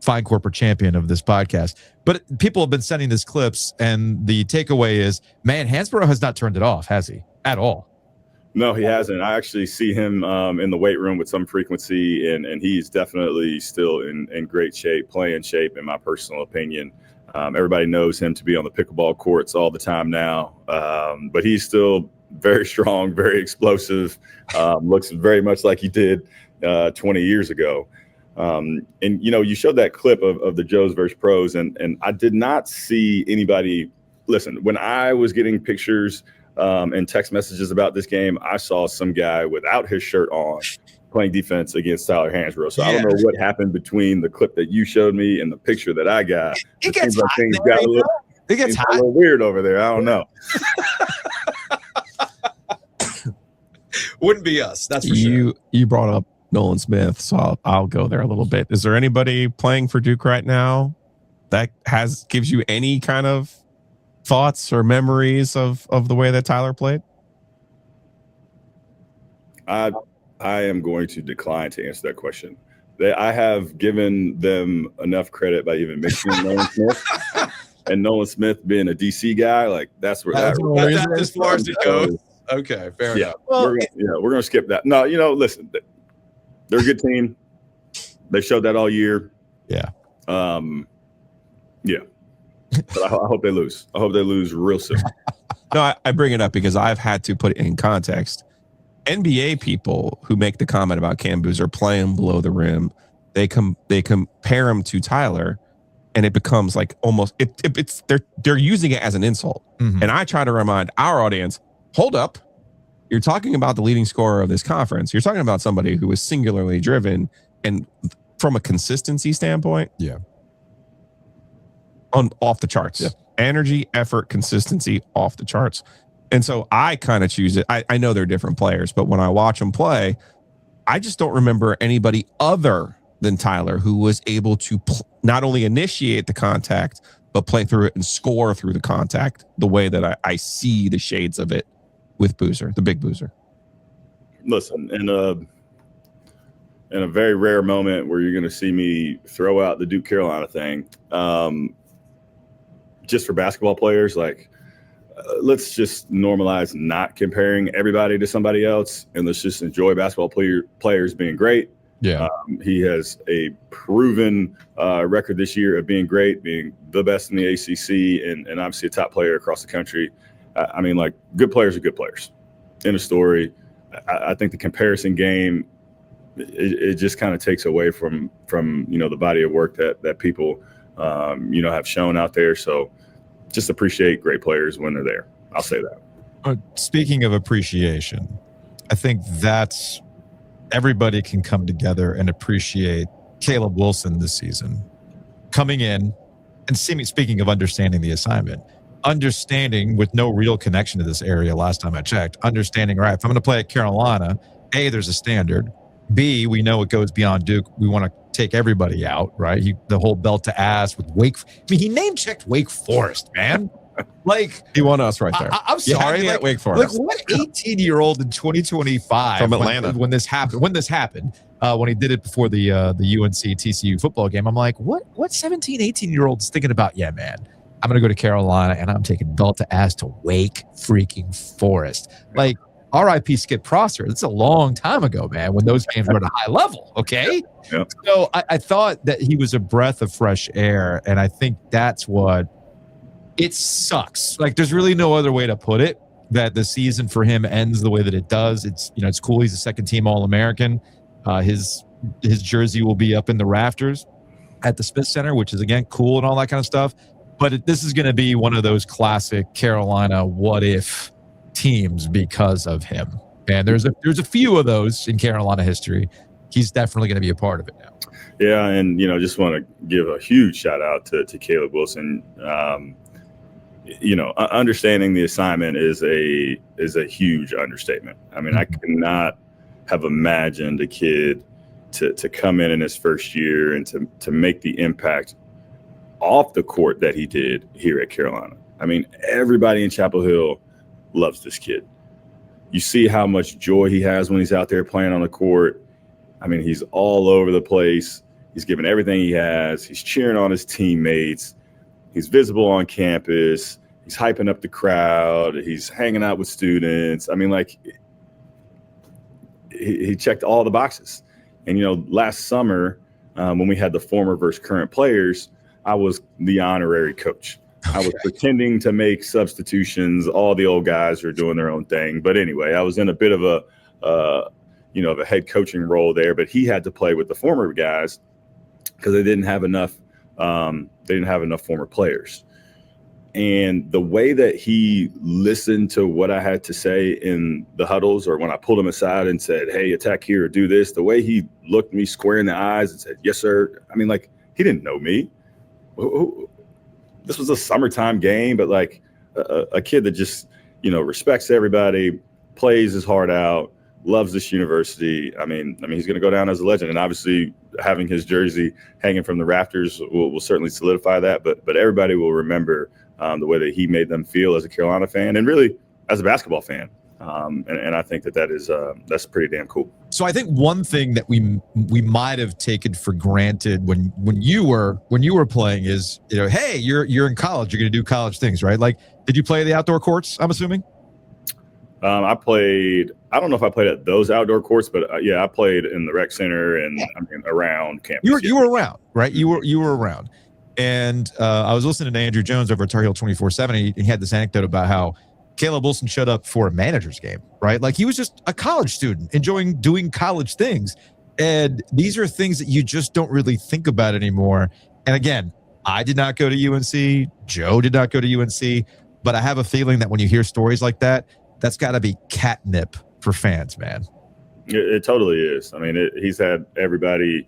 Fine corporate champion of this podcast. But people have been sending this clips, and the takeaway is, man, Hansborough has not turned it off, has he? At all. No, he hasn't. I actually see him in the weight room with some frequency, and he's definitely still in great shape, playing shape, in my personal opinion. Everybody knows him to be on the pickleball courts all the time now, but he's still very strong, very explosive, looks very much like he did 20 years ago. And, you showed that clip of the Joes versus Pros, and I did not see anybody – listen, when I was getting pictures and text messages about this game, I saw some guy without his shirt on playing defense against Tyler Hansborough. So I don't know what happened between the clip that you showed me and the picture that I got. It gets hot. Things got a little weird over there. I don't know. Wouldn't be us. That's for sure. You brought up Nolan Smith, so I'll go there a little bit. Is there anybody playing for Duke right now that gives you any kind of thoughts or memories of the way that Tyler played? I am going to decline to answer that question. I have given them enough credit by even mentioning Nolan Smith, and Nolan Smith being a DC guy, like that's as far as it goes. Okay, fair enough. We're going to skip that. No, listen, they're a good team. They showed that all year. Yeah. But I hope they lose. I hope they lose real soon. No, I bring it up because I've had to put it in context. NBA people who make the comment about Cam Boozer playing below the rim, they compare him to Tyler, and it becomes like almost they're using it as an insult. Mm-hmm. And I try to remind our audience, hold up. You're talking about the leading scorer of this conference. You're talking about somebody who is singularly driven, and from a consistency standpoint, off the charts. Yeah. Energy, effort, consistency, off the charts. And so I kind of choose it. I know they're different players, but when I watch them play, I just don't remember anybody other than Tyler who was able to not only initiate the contact, but play through it and score through the contact the way that I see the shades of it with Boozer, the big Boozer. Listen, in a very rare moment where you're going to see me throw out the Duke Carolina thing, just for basketball players, let's just normalize not comparing everybody to somebody else, and let's just enjoy basketball players being great. Yeah. He has a proven record this year of being great, being the best in the ACC, and obviously a top player across the country. Good players are good players. End of story. I think the comparison game, it just kind of takes away from the body of work that people have shown out there. So just appreciate great players when they're there. I'll say that. Speaking of appreciation, I think that's everybody can come together and appreciate Caleb Wilson this season coming in and speaking of understanding the assignment. understanding with no real connection to this area last time I checked, understanding, right, if I'm going to play at Carolina, A, there's a standard. B, we know it goes beyond Duke. We want to take everybody out, right? The whole belt to ass with Wake. I mean, he name-checked Wake Forest, man. Like, he won us right there. I'm sorry. Like, Wake Forest. Like, what 18-year-old in 2025 from Atlanta when this happened, when he did it before the UNC TCU football game, I'm like, what 17, 18-year-old's thinking about? Yeah, man, I'm going to go to Carolina and I'm taking belt to ass to Wake freaking Forest. Like, RIP Skip Prosser. It's a long time ago, man, when those games were at a high level. Okay. Yep. So I thought that he was a breath of fresh air. And I think that's what it sucks. Like, there's really no other way to put it, that the season for him ends the way that it does. It's, it's cool. He's a second team All-American. His jersey will be up in the rafters at the Smith Center, which is, again, cool and all that kind of stuff. But this is going to be one of those classic Carolina what if teams because of him. And there's a few of those in Carolina history. He's definitely going to be a part of it now. Yeah, and just want to give a huge shout out to Caleb Wilson. Understanding the assignment is a huge understatement. I mean, I could not have imagined a kid to come in his first year and to make the impact off the court that he did here at Carolina. I mean, everybody in Chapel Hill loves this kid. You see how much joy he has when he's out there playing on the court. I mean, he's all over the place. He's giving everything he has. He's cheering on his teammates. He's visible on campus. He's hyping up the crowd. He's hanging out with students. I mean, like, he checked all the boxes. And, last summer when we had the former versus current players, I was the honorary coach. I was pretending to make substitutions. All the old guys are doing their own thing. But anyway, I was in a bit of a head coaching role there. But he had to play with the former guys because they didn't have enough. They didn't have enough former players. And the way that he listened to what I had to say in the huddles, or when I pulled him aside and said, "Hey, attack here or do this," the way he looked me square in the eyes and said, "Yes, sir." I mean, like, he didn't know me. This was a summertime game, but like a kid that just, respects everybody, plays his heart out, loves this university. I mean, he's going to go down as a legend, and obviously having his jersey hanging from the rafters will certainly solidify that. But everybody will remember the way that he made them feel as a Carolina fan, and really as a basketball fan. And I think that's pretty damn cool. So I think one thing that we might have taken for granted when you were playing is, hey, you're in college, you're going to do college things, right? Like, did you play the outdoor courts, I'm assuming? I don't know if I played at those outdoor courts, but I played in the rec center and around campus. You were around, right? You were around. And I was listening to Andrew Jones over at Tar Heel 24/7. He had this anecdote about how Caleb Wilson showed up for a manager's game, right? Like, he was just a college student enjoying doing college things. And these are things that you just don't really think about anymore. And again, I did not go to UNC. Joe did not go to UNC. But I have a feeling that when you hear stories like that, that's got to be catnip for fans, man. It totally is. I mean, he's had everybody,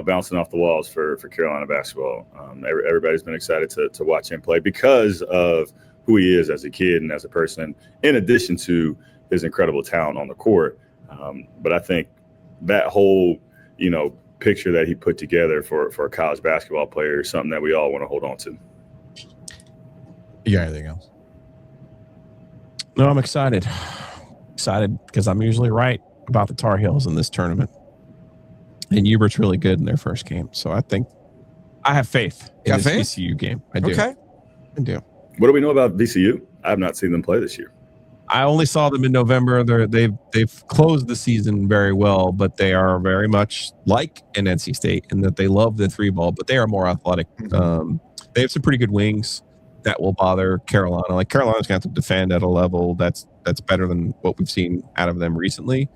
bouncing off the walls for Carolina basketball. Everybody's been excited to watch him play because of who he is as a kid and as a person, in addition to his incredible talent on the court. But I think that whole, picture that he put together for a college basketball player is something that we all want to hold on to. You got anything else? No, I'm excited. Excited because I'm usually right about the Tar Heels in this tournament. And Hubert's really good in their first game. So I think I have faith in this VCU game. I do. Okay. I do. What do we know about VCU? I have not seen them play this year. I only saw them in November. They've closed the season very well, but they are very much like an NC State in that they love the three ball, but they are more athletic. They have some pretty good wings that will bother Carolina. Like, Carolina's going to have to defend at a level that's better than what we've seen out of them recently.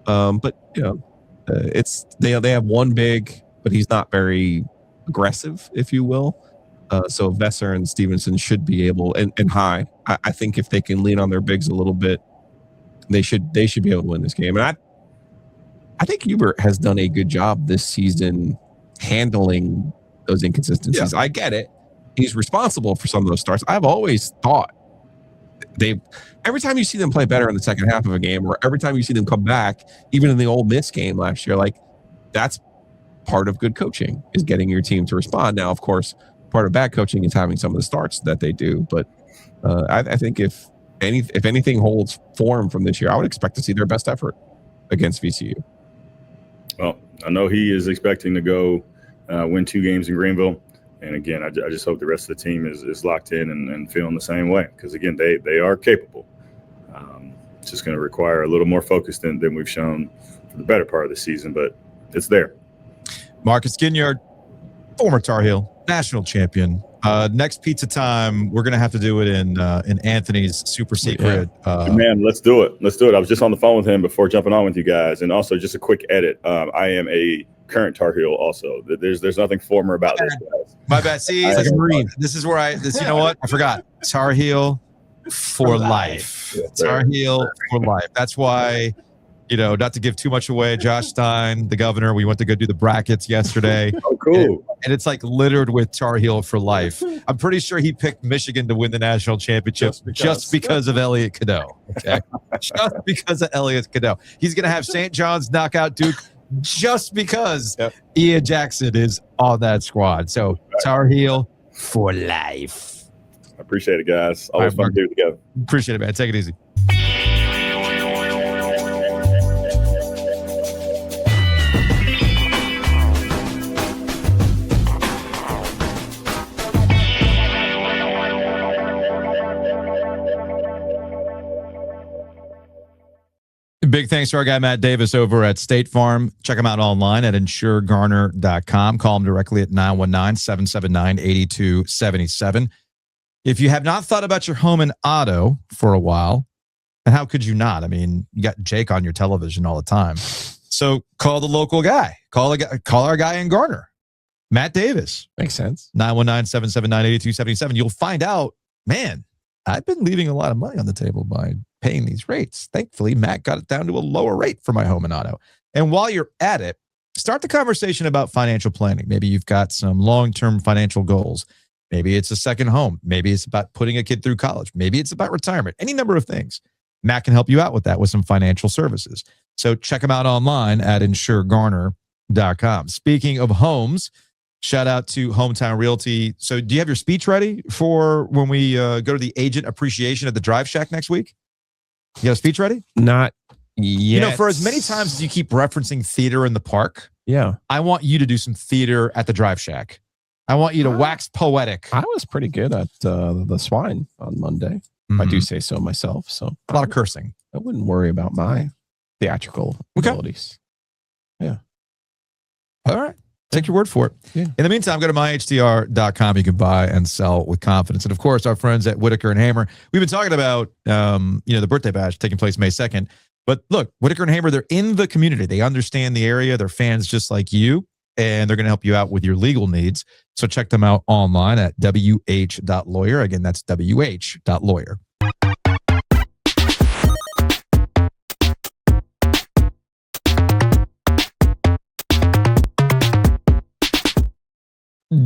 But it's they have one big, but he's not very aggressive, if you will. So Vesser and Stevenson should be able, and High. I think if they can lean on their bigs a little bit, they should be able to win this game. And I think Hubert has done a good job this season handling those inconsistencies. Yeah. I get it. he's responsible for some of those starts. I've always thought every time you see them play better in the second half of a game, or every time you see them come back, even in the Ole Miss game last year, like that's part of good coaching, is getting your team to respond. Now, of course, part of bad coaching is having some of the starts that they do. But I think if anything holds form from this year, I would expect to see their best effort against VCU. Well, I know he is expecting to go win 2 games in Greenville. And again, I just hope the rest of the team is locked in and feeling the same way, because again, they are capable. It's just going to require a little more focus than we've shown for the better part of the season, but it's there. Marcus Ginyard, former Tar Heel, national champion. Next pizza time, we're going to have to do it in Anthony's super secret. Man, let's do it. I was just on the phone with him before jumping on with you guys. And also just a quick edit. I am a current Tar Heel also. There's nothing former about this, guys. My bad. See, like a Marine. This is where you know what? I forgot. Tar Heel for life. Yeah, Tar Heel for life. That's why, not to give too much away, Josh Stein, the governor, we went to go do the brackets yesterday. Oh, cool. And it's like littered with Tar Heel for life. I'm pretty sure he picked Michigan to win the national championship just because of Elliot Cadeau. Okay. Just because of Elliot Cadeau. He's going to have St. John's knock out Duke just because Ian Jackson is on that squad. So Tar Heel for life. I appreciate it, guys. Always fun to do it together. Appreciate it, man. Take it easy. Big thanks to our guy, Matt Davis, over at State Farm. Check him out online at insuregarner.com. Call him directly at 919-779-8277. If you have not thought about your home and auto for a while, and how could you not? I mean, you got Jake on your television all the time. So call the local guy. Call our guy in Garner, Matt Davis. Makes sense. 919-779-8277. You'll find out, man, I've been leaving a lot of money on the table by paying these rates. Thankfully, Matt got it down to a lower rate for my home and auto. And while you're at it, start the conversation about financial planning. Maybe you've got some long-term financial goals. Maybe it's a second home. Maybe it's about putting a kid through college. Maybe it's about retirement. Any number of things. Matt can help you out with that with some financial services. So check him out online at insuregarner.com. Speaking of homes, shout out to Hometown Realty. So do you have your speech ready for when we go to the agent appreciation at the Drive Shack next week? You got a speech ready? Not yet. For as many times as you keep referencing theater in the park, I want you to do some theater at the Drive Shack. I want you to wax poetic. I was pretty good at the swine on Monday. I do say so myself. So a lot of cursing. I wouldn't worry about my theatrical abilities. Yeah. All right. Take your word for it. Yeah. In the meantime, go to myhtr.com. You can buy and sell with confidence. And of course, our friends at Whitaker and Hamer. We've been talking about, the birthday bash taking place May 2nd. But look, Whitaker and Hamer, they're in the community. They understand the area. They're fans just like you, and they're going to help you out with your legal needs. So check them out online at wh.lawyer. Again, that's wh.lawyer.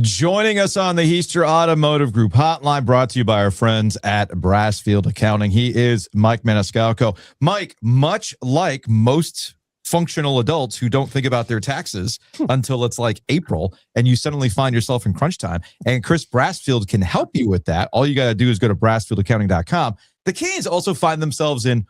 Joining us on the Heister Automotive Group hotline, brought to you by our friends at Brassfield Accounting. He is Mike Maniscalco. Mike, much like most functional adults who don't think about their taxes until it's like April and you suddenly find yourself in crunch time, and Chris Brassfield can help you with that. All you got to do is go to brassfieldaccounting.com. The Canes also find themselves in,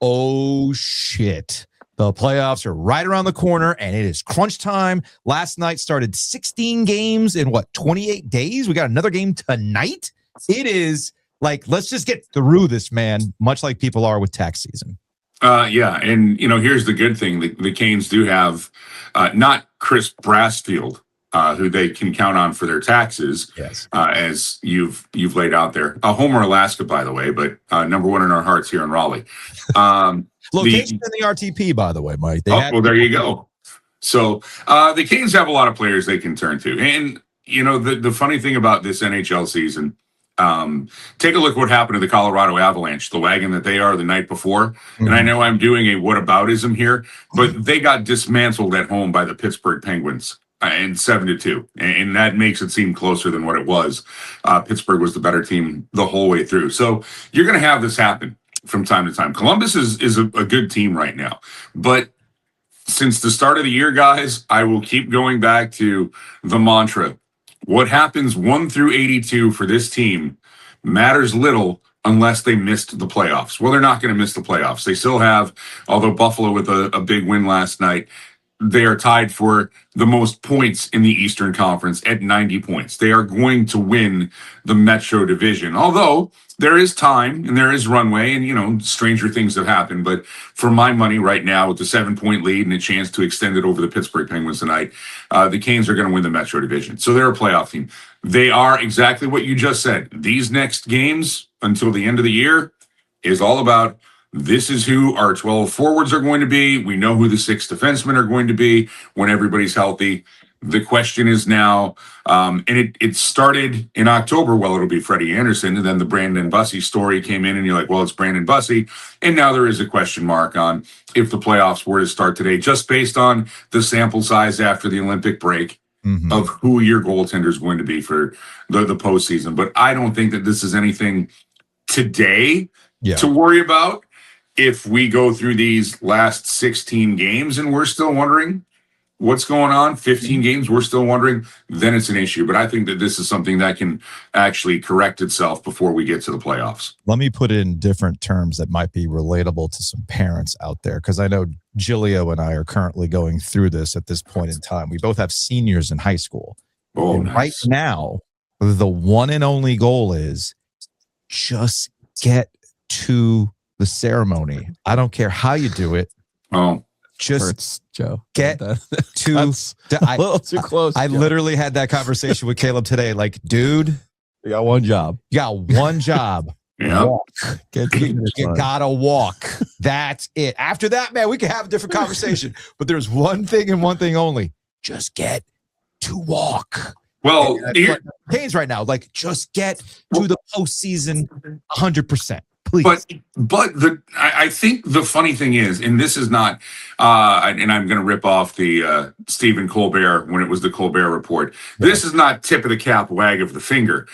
oh shit, the playoffs are right around the corner, and it is crunch time. Last night started 16 games in 28 days? We got another game tonight. It is like, let's just get through this, man, much like people are with tax season. Yeah, and here's the good thing: the Canes do have not Chris Brassfield, who they can count on for their taxes. Yes, as you've laid out there. Homer, Alaska, by the way, but number one in our hearts here in Raleigh. Location in the RTP, by the way, Mike. Well, there you go. So the Canes have a lot of players they can turn to, and the funny thing about this NHL season. Take a look what happened to the Colorado Avalanche, the wagon that they are the night before. Mm-hmm. And I know I'm doing a whataboutism here, but they got dismantled at home by the Pittsburgh Penguins. and 7-2, and that makes it seem closer than what it was. Pittsburgh was the better team the whole way through. So you're going to have this happen from time to time. Columbus is a good team right now, but since the start of the year, guys, I will keep going back to the mantra. What happens 1 through 82 for this team matters little unless they missed the playoffs. Well, they're not going to miss the playoffs. They still have, although Buffalo with a big win last night, they are tied for the most points in the Eastern Conference at 90 points. They are going to win the Metro Division, although there is time and there is runway and, stranger things have happened. But for my money right now, with the 7-point lead and a chance to extend it over the Pittsburgh Penguins tonight, the Canes are going to win the Metro Division. So they're a playoff team. They are exactly what you just said. These next games until the end of the year is all about this is who our 12 forwards are going to be. We know who the 6 defensemen are going to be when everybody's healthy. The question is now, and it started in October. Well, it'll be Freddie Anderson. And then the Brandon Bussey story came in and you're like, well, it's Brandon Bussey. And now there is a question mark on if the playoffs were to start today, just based on the sample size after the Olympic break of who your goaltender is going to be for the postseason. But I don't think that this is anything today to worry about. If we go through these last 16 games and we're still wondering what's going on, 15 games, we're still wondering, then it's an issue. But I think that this is something that can actually correct itself before we get to the playoffs. Let me put it in different terms that might be relatable to some parents out there, because I know Giglio and I are currently going through this at this point in time. We both have seniors in high school. And Nice. right now, the one and only goal is just get to the ceremony. I don't care how you do it. Just Hurts, Joe. get to a little too close. I Joe. literally had that conversation with Caleb today. Like, dude, You got one job. you got one job. Yeah. Walk. Get to the You finish line. gotta walk. That's it. After that, man, we can have a different conversation. But there's one thing and one thing only. Just get to walk. Well, And that's what Canes right now, like, just get to the postseason 100%. Please. But I think the funny thing is, and this is not, and I'm going to rip off the Stephen Colbert when it was the Colbert Report. This is not tip of the cap, wag of the finger,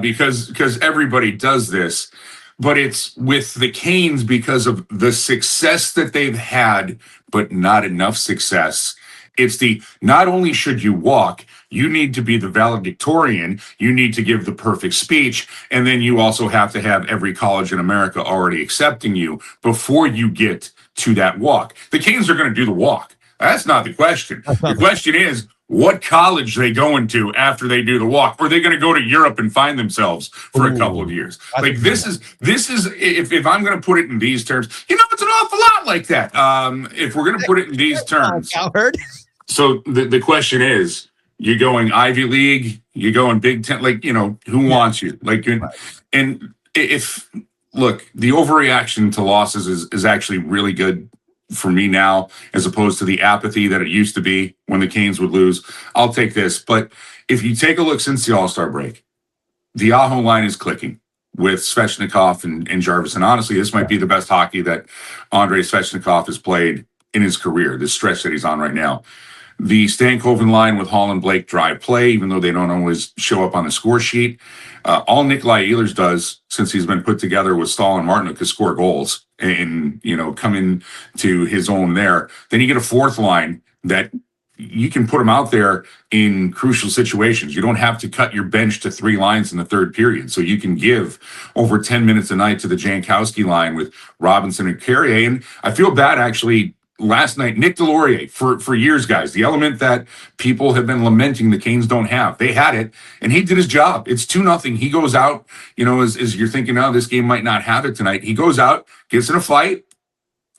because everybody does this. But it's with the Canes because of the success that they've had, but not enough success. It's the not only should you walk, you need to be the valedictorian, you need to give the perfect speech, and then you also have to have every college in America already accepting you before you get to that walk. The Canes are going to do the walk. That's not the question. The question is, what college they going to after they do the walk? Or are they going to go to Europe and find themselves for a couple of years? Like this is if I'm going to put it in these terms, it's an awful lot like that. If we're going to put it in these terms. So the question is, you going Ivy League, you going Big Ten, who wants you? And if look, the overreaction to losses is actually really good for me now, as opposed to the apathy that it used to be when the Canes would lose. I'll take this. But if you take a look since the All-Star break, the Aho line is clicking with Svechnikov and Jarvis. And honestly, this might be the best hockey that Andrei Svechnikov has played in his career, this stretch that he's on right now. The Stankoven line with Hall and Blake drive play, even though they don't always show up on the score sheet. All Nikolai Ehlers does since he's been put together with Stahl and Martinook is score goals and come into his own there. Then you get a fourth line that you can put him out there in crucial situations. You don't have to cut your bench to 3 lines in the third period. So you can give over 10 minutes a night to the Jankowski line with Robinson and Carrier. And I feel bad actually. Last night, Nick Delorier, for years, guys, the element that people have been lamenting the Canes don't have. They had it, and he did his job. It's 2-0. He goes out, as you're thinking, this game might not have it tonight. He goes out, gets in a fight,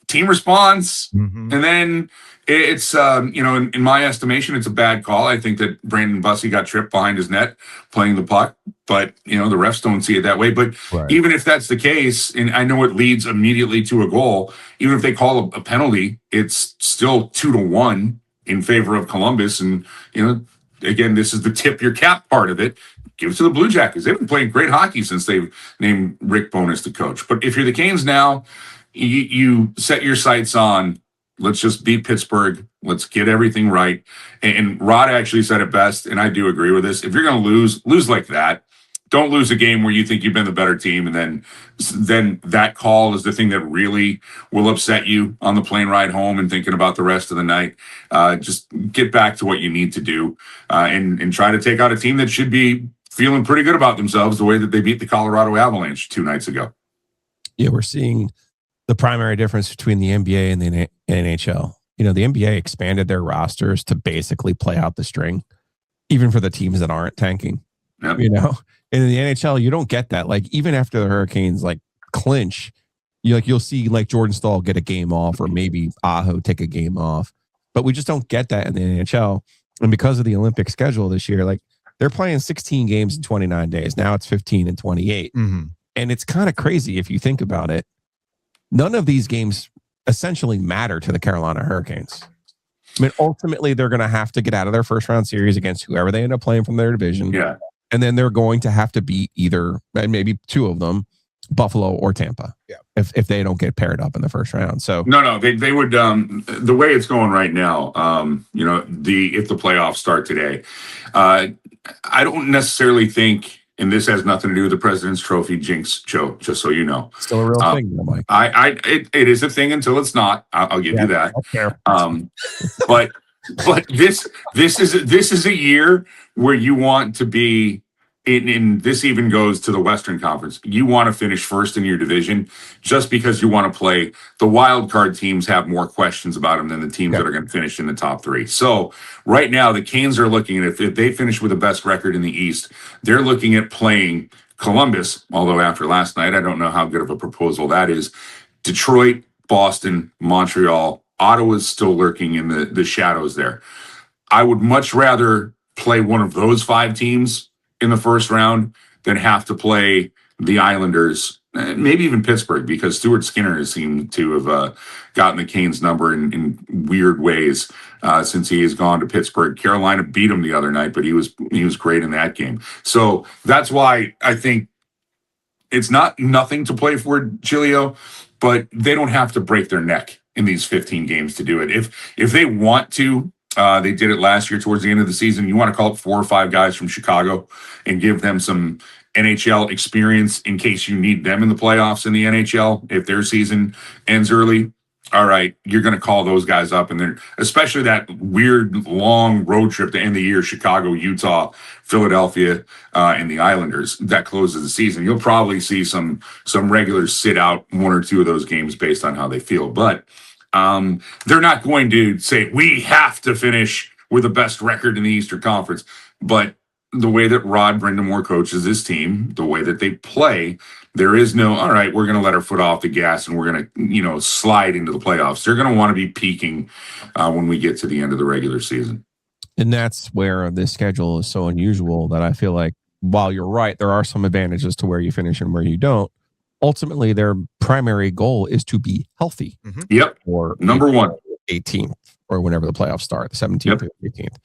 team responds, and then it's, in my estimation, it's a bad call. I think that Brandon Bussey got tripped behind his net playing the puck, but, the refs don't see it that way. But even if that's the case, and I know it leads immediately to a goal, even if they call a penalty, it's still 2-1 in favor of Columbus. And, again, this is the tip your cap part of it. Give it to the Blue Jackets. They've been playing great hockey since they've named Rick Bowness the coach. But if you're the Canes now, you set your sights on Let's just beat Pittsburgh. Let's get everything right. And Rod actually said it best, and I do agree with this. If you're going to lose like that. Don't lose a game where you think you've been the better team, and then that call is the thing that really will upset you on the plane ride home and thinking about the rest of the night. Just get back to what you need to do and try to take out a team that should be feeling pretty good about themselves the way that they beat the Colorado Avalanche 2 nights ago. Yeah, we're seeing the primary difference between the NBA and the NHL. The NBA expanded their rosters to basically play out the string, even for the teams that aren't tanking. Yep. In the NHL, you don't get that. Like, even after the Hurricanes clinch, you'll see Jordan Staal get a game off, or maybe Aho take a game off, but we just don't get that in the NHL. And because of the Olympic schedule this year, they're playing 16 games in 29 days. Now it's 15 and 28. Mm-hmm. And it's kind of crazy if you think about it. None of these games essentially matter to the Carolina Hurricanes. I mean, ultimately, they're going to have to get out of their first round series against whoever they end up playing from their division. Yeah. And then they're going to have to beat either, and maybe 2 of them, Buffalo or Tampa. Yeah. If they don't get paired up in the first round. So no, they would. The way it's going right now, if the playoffs start today, I don't necessarily think, and this has nothing to do with the President's Trophy jinx, Joe. Just so you know, still a real thing, though, Mike. It is a thing until it's not. I'll give you that. Okay. But this is a year where you want to be in. This even goes to the Western Conference. You want to finish first in your division, just because you want to play. The wild card teams have more questions about them than the teams that are going to finish in the top 3. So right now, the Canes are looking at, if they finish with the best record in the East, they're looking at playing Columbus. Although after last night, I don't know how good of a proposal that is. Detroit, Boston, Montreal. Ottawa's still lurking in the shadows there. I would much rather play one of those 5 teams in the first round than have to play the Islanders, maybe even Pittsburgh, because Stuart Skinner has seemed to have gotten the Canes number in weird ways since he has gone to Pittsburgh. Carolina beat him the other night, but he was great in that game. So that's why I think it's not nothing to play for, Giglio, but they don't have to break their neck in these 15 games to do it. If they want to, they did it last year towards the end of the season. You want to call up 4 or 5 guys from Chicago and give them some NHL experience in case you need them in the playoffs in the NHL. If their season ends early, all right, you're going to call those guys up. And then especially that weird long road trip to end the year, Chicago, Utah, Philadelphia, and the Islanders, that closes the season. You'll probably see some regulars sit out 1 or 2 of those games based on how they feel. But they're not going to say, we have to finish with the best record in the Eastern Conference. But the way that Rod Brindamore coaches his team, the way that they play, there is no, all right, we're going to let our foot off the gas and we're going to, slide into the playoffs. They're going to want to be peaking when we get to the end of the regular season. And that's where this schedule is so unusual that I feel like, while you're right, there are some advantages to where you finish and where you don't. Ultimately, their primary goal is to be healthy. Mm-hmm. Yep. Or number 1, 18th, or whenever the playoffs start, the 17th or 18th.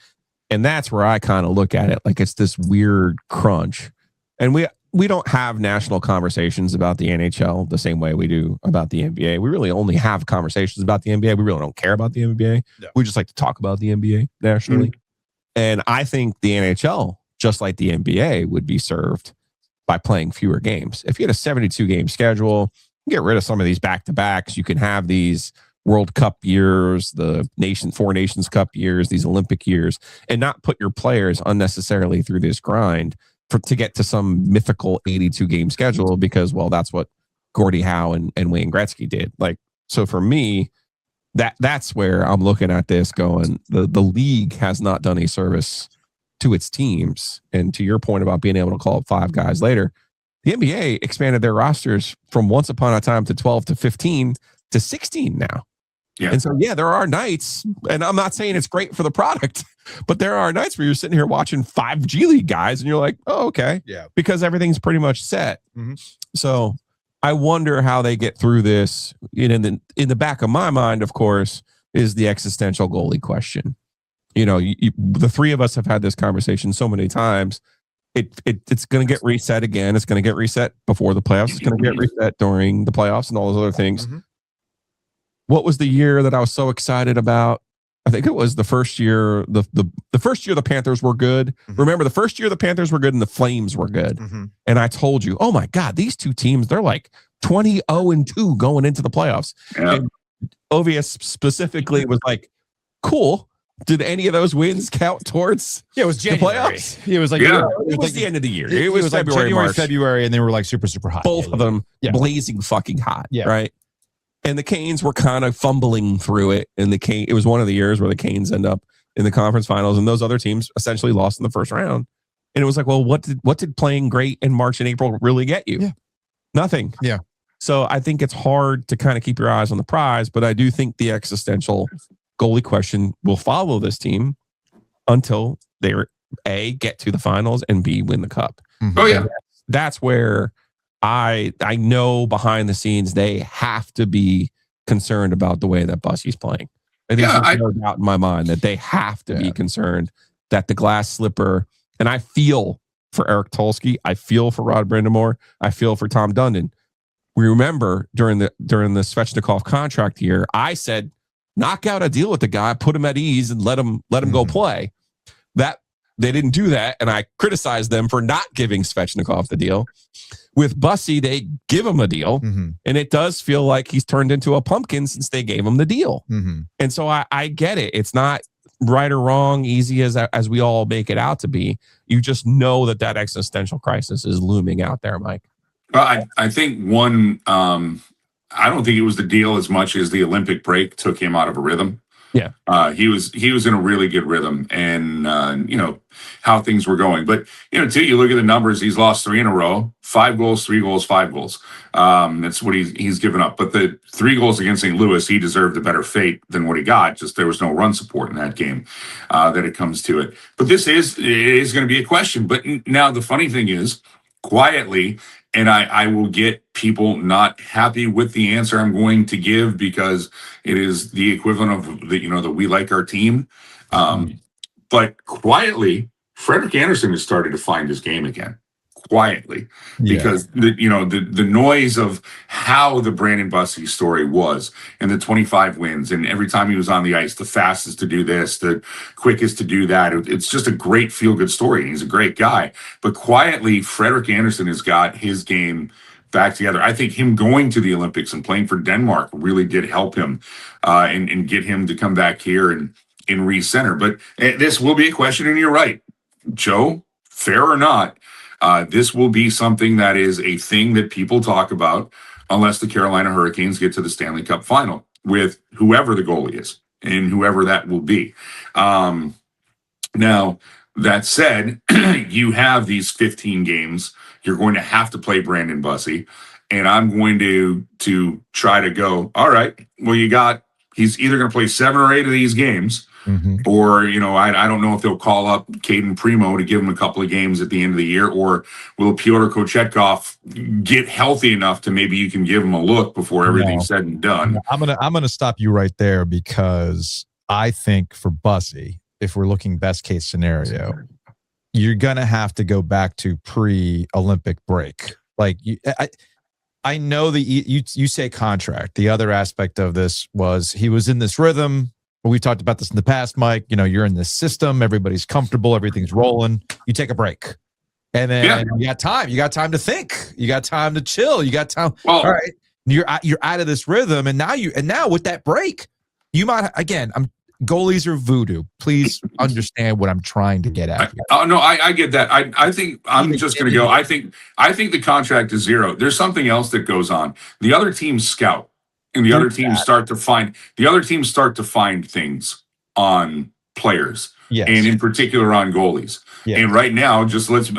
And that's where I kind of look at it like it's this weird crunch. And we don't have national conversations about the NHL the same way we do about the NBA. We really only have conversations about the NBA. We really don't care about the NBA. No. We just like to talk about the NBA nationally. Mm-hmm. And I think the NHL, just like the NBA, would be served by playing fewer games. If you had a 72-game schedule, you get rid of some of these back-to-backs. You can have these World Cup years, the 4 Nations Cup years, these Olympic years, and not put your players unnecessarily through this grind to get to some mythical 82-game schedule because, well, that's what Gordie Howe and Wayne Gretzky did. So for me, that's where I'm looking at this going, the league has not done a service to its teams. And to your point about being able to call up 5 guys later, the NBA expanded their rosters from once upon a time to 12 to 15 to 16 now. Yeah. And so, there are nights, and I'm not saying it's great for the product, but there are nights where you're sitting here watching 5 G League guys and you're like, oh, okay. Yeah. Because everything's pretty much set. Mm-hmm. So I wonder how they get through this. In the back of my mind, of course, is the existential goalie question. The 3 of us have had this conversation so many times. It's going to get reset again. It's going to get reset before the playoffs. It's going to get reset during the playoffs and all those other things. Mm-hmm. what was the year that I was so excited about? I think it was the first year, the first year the Panthers were good. Mm-hmm. Remember, the first year the Panthers were good and the Flames were good. Mm-hmm. And I told you, oh my God, these two teams, they're like 20-0-2 going into the playoffs. Yeah. And Ovies specifically was like, cool. Did any of those wins count towards it was January. the playoffs? It was like Yeah. It was like the end of the year. It was like February, January, March. February, and they were like super, super hot. Both of them Yeah. blazing fucking hot. Yeah. Right. And the Canes were kind of fumbling through it. And it was one of the years where the Canes end up in the conference finals, and those other teams essentially lost in the first round. And it was like, well, what did playing great in March and April really get you? Yeah. Nothing. Yeah. So I think it's hard to kind of keep your eyes on the prize, but I do think the existential goalie question will follow this team until they're A, get to the finals, and B, win the cup. Mm-hmm. Oh yeah. That's where I know behind the scenes they have to be concerned about the way that Bussy's playing. I think there's no doubt in my mind that they have to be concerned that the glass slipper, and I feel for Eric Tulsky, I feel for Rod Brindamore, I feel for Tom Dundon. We remember during the Svechnikov contract year, I said, knock out a deal with the guy, put him at ease, and let him go play. That they didn't do that, and I criticized them for not giving Svechnikov the deal. With Bussy, they give him a deal, and it does feel like he's turned into a pumpkin since they gave him the deal. And so I get it. It's not right or wrong, easy as we all make it out to be. You just know that existential crisis is looming out there, Mike. Well, I think one, I don't think it was the deal as much as the Olympic break took him out of a rhythm. Yeah. He was in a really good rhythm, and how things were going. But too, you look at the numbers, he's lost 3 in a row, 5 goals, 3 goals, 5 goals. That's what he's given up. But the 3 goals against St. Louis, he deserved a better fate than what he got. Just there was no run support in that game that it comes to it. But this is going to be a question. But now the funny thing is, quietly, and I will get people not happy with the answer I'm going to give because it is the equivalent of the we like our team. But quietly, Frederik Andersen has started to find his game again. Quietly, because the noise of how the Brandon Bussey story was and the 25 wins, and every time he was on the ice, the fastest to do this, the quickest to do that. It's just a great feel-good story. He's a great guy, but quietly, Frederik Andersen has got his game back together. I think him going to the Olympics and playing for Denmark really did help him and get him to come back here and recenter. But this will be a question, and you're right, Joe, fair or not. This will be something that is a thing that people talk about unless the Carolina Hurricanes get to the Stanley Cup final with whoever the goalie is and whoever that will be. Now, that said, you have these 15 games. You're going to have to play Brandon Bussey, and I'm going to try to go, all right, well, he's either going to play 7 or 8 of these games. Or, I don't know if they'll call up Caden Primo to give him a couple of games at the end of the year, or will Pyotr Kochetkov get healthy enough to maybe you can give him a look before everything's said and done. I'm gonna stop you right there because I think for Bussy, if we're looking best case scenario, you're gonna have to go back to pre-Olympic break. Like I know that you say contract. The other aspect of this was he was in this rhythm. We've talked about this in the past, Mike. You're in this system. Everybody's comfortable. Everything's rolling. You take a break. And then you got time. You got time to think. You got time to chill. You got time. Well, all right. You're out of this rhythm. And now with that break, you might, again, goalies are voodoo. Please understand what I'm trying to get at. No, I get that. I think I'm just going to go. I think the contract is 0. There's something else that goes on. The other teams scout. And the other teams start to find things on players, and in particular on goalies. Yes. And right now,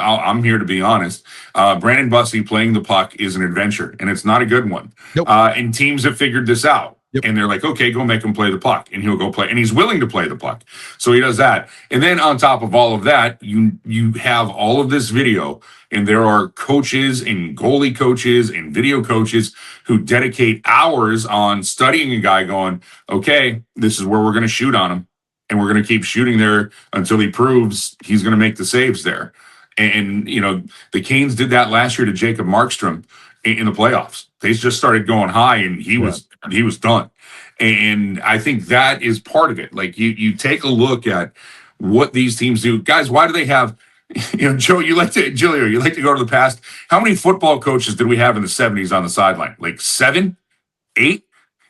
I'm here to be honest. Brandon Bussey playing the puck is an adventure, and it's not a good one. Nope. And teams have figured this out. Yep. And they're like, okay, go make him play the puck. And he'll go play. And he's willing to play the puck. So he does that. And then on top of all of that, you have all of this video. And there are coaches and goalie coaches and video coaches who dedicate hours on studying a guy going, okay, this is where we're going to shoot on him. And we're going to keep shooting there until he proves he's going to make the saves there. And the Canes did that last year to Jacob Markstrom. in the playoffs. They just started going high, and he was done. And I think that is part of it. Like you take a look at what these teams do, guys. Why do they have? Joe, Giglio, you like to go to the past. How many football coaches did we have in the 70s on the sideline? Like 7, 8.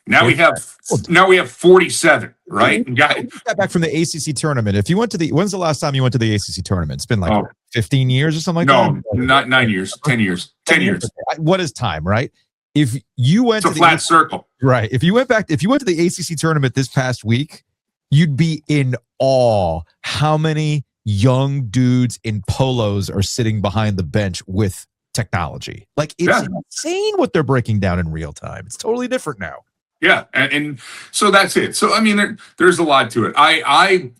Now we have 47, right? Got back from the ACC tournament. If you went to when's the last time you went to the ACC tournament? It's been like 15 years or something like that. No, not 9 years, 10 years, 10 years. What is time, right? If you went to a flat circle, right? If you went to the ACC tournament this past week, you'd be in awe how many young dudes in polos are sitting behind the bench with technology. Like it's insane what they're breaking down in real time. It's totally different now. Yeah, and so that's it. So I mean, there's a lot to it. I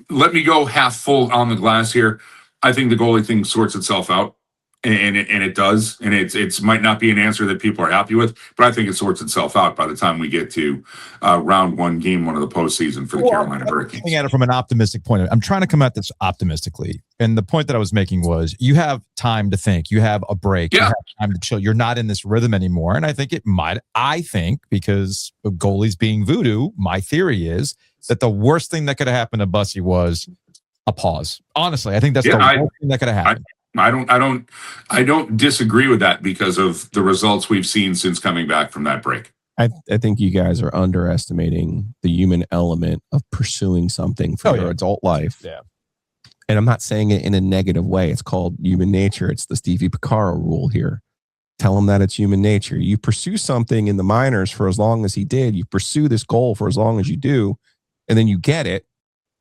let me go half full on the glass here. I think the goalie thing sorts itself out, and it does. And it's might not be an answer that people are happy with, but I think it sorts itself out by the time we get to round 1, game 1 of the postseason for the Carolina Hurricanes. Looking at it from an optimistic point, I'm trying to come at this optimistically. And the point that I was making was you have time to think. You have a break. You have time to chill. You're not in this rhythm anymore. And I think because of goalies being voodoo, my theory is that the worst thing that could have happened to Bussy was a pause. Honestly, I think that's the worst thing that could have happened. I don't disagree with that because of the results we've seen since coming back from that break. I think you guys are underestimating the human element of pursuing something for your adult life. Yeah. And I'm not saying it in a negative way. It's called human nature. It's the Stevie Piccaro rule here. Tell them that it's human nature. You pursue something in the minors for as long as he did. You pursue this goal for as long as you do, and then you get it.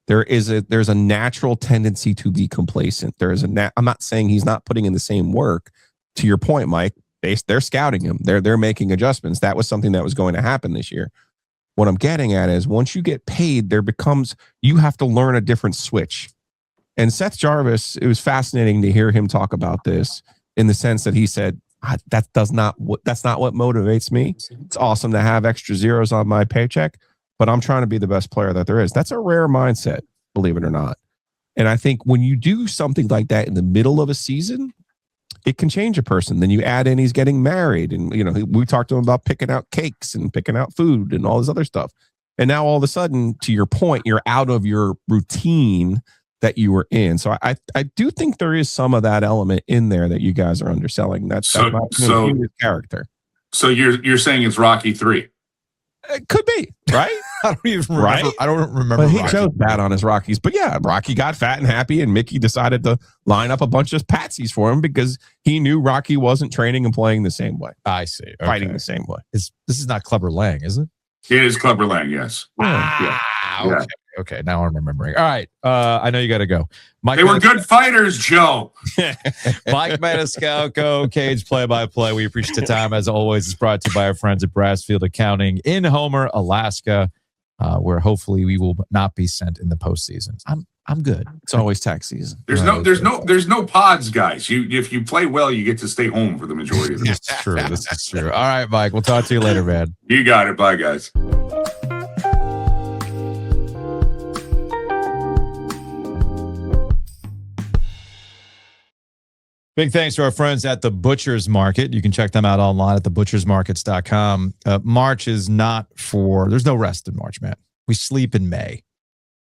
There's a natural tendency to be complacent. I'm not saying he's not putting in the same work. To your point, Mike, they're scouting him. They're making adjustments. That was something that was going to happen this year. What I'm getting at is once you get paid, you have to learn a different switch. And Seth Jarvis, it was fascinating to hear him talk about this in the sense that he said, that's not what motivates me. It's awesome to have extra zeros on my paycheck, but I'm trying to be the best player that there is. That's a rare mindset, believe it or not. And I think when you do something like that in the middle of a season, it can change a person. Then you add in he's getting married, and we talked to him about picking out cakes and picking out food and all this other stuff. And now all of a sudden, to your point, you're out of your routine that you were in. So I do think there is some of that element in there that you guys are underselling. That's his character. So you're saying it's Rocky 3? It could be, right? I don't even remember. Right? I don't remember. But he chose bad on his Rockies. But yeah, Rocky got fat and happy, and Mickey decided to line up a bunch of patsies for him because he knew Rocky wasn't training and playing the same way. I see. Okay. Fighting the same way. This is not Clubber Lang, is it? It is Clubber Lang, yes. Okay. Okay, now I'm remembering. All right, I know you got to go. They were good fighters, Joe. Mike Maniscalco, Cage play-by-play. We appreciate the time. As always, it's brought to you by our friends at Brassfield Accounting in Homer, Alaska, where hopefully we will not be sent in the postseason. I'm good. It's always tax season. There's no pods, guys. If you play well, you get to stay home for the majority of it. This is true. All right, Mike. We'll talk to you later, man. You got it. Bye, guys. Big thanks to our friends at the Butcher's Market. You can check them out online at thebutchersmarkets.com. March is there's no rest in March, man. We sleep in May.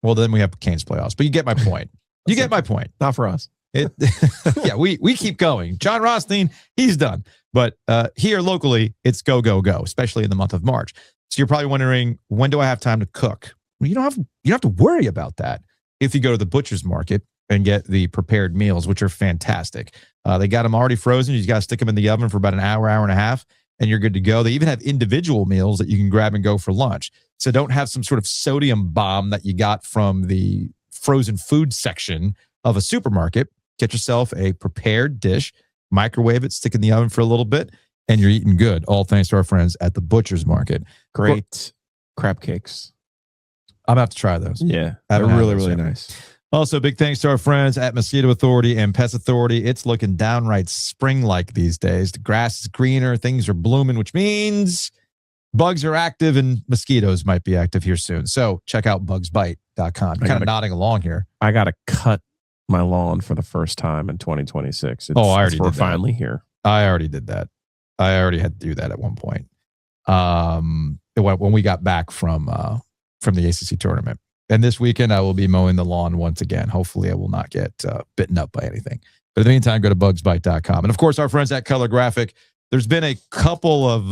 Well, then we have Canes playoffs, but you get my point. You get my point. Not for us. Yeah, we keep going. John Rothstein, he's done. But here locally, it's go, go, go, especially in the month of March. So you're probably wondering, when do I have time to cook? Well, you don't have to worry about that if you go to the Butcher's Market and get the prepared meals, which are fantastic. They got them already frozen. You just got to stick them in the oven for about an hour and a half, and you're good to go. They even have individual meals that you can grab and go for lunch. So don't have some sort of sodium bomb that you got from the frozen food section of a supermarket. Get yourself a prepared dish, microwave it, stick it in the oven for a little bit, and you're eating good. All thanks to our friends at the Butcher's Market. Great crab cakes. I'm going to have to try those. Yeah, they're really, really nice. Also, big thanks to our friends at Mosquito Authority and Pest Authority. It's looking downright spring-like these days. The grass is greener, things are blooming, which means bugs are active and mosquitoes might be active here soon. So check out bugsbite.com. Kind of nodding along here. I got to cut my lawn for the first time in 2026. I already did we're that. Finally here. I already did that. I already had to do that at one point. When we got back from the ACC tournament. And this weekend, I will be mowing the lawn once again. Hopefully, I will not get bitten up by anything. But in the meantime, go to bugsbite.com. And of course, our friends at Color Graphic. There's been a couple of,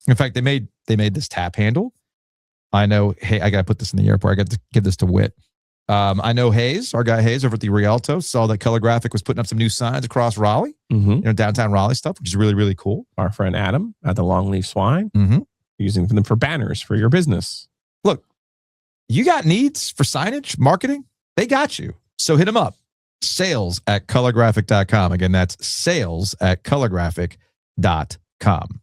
in fact, they made this tap handle. I know, hey, I got to put this in the airport. I got to give this to Whit. I know Hayes, our guy Hayes over at the Rialto, saw that Color Graphic was putting up some new signs across Raleigh, downtown Raleigh stuff, which is really, really cool. Our friend Adam at the Longleaf Swine, using them for banners for your business. Look, you got needs for signage, marketing? They got you. So hit them up. sales@colorgraphic.com. Again, that's sales@colorgraphic.com.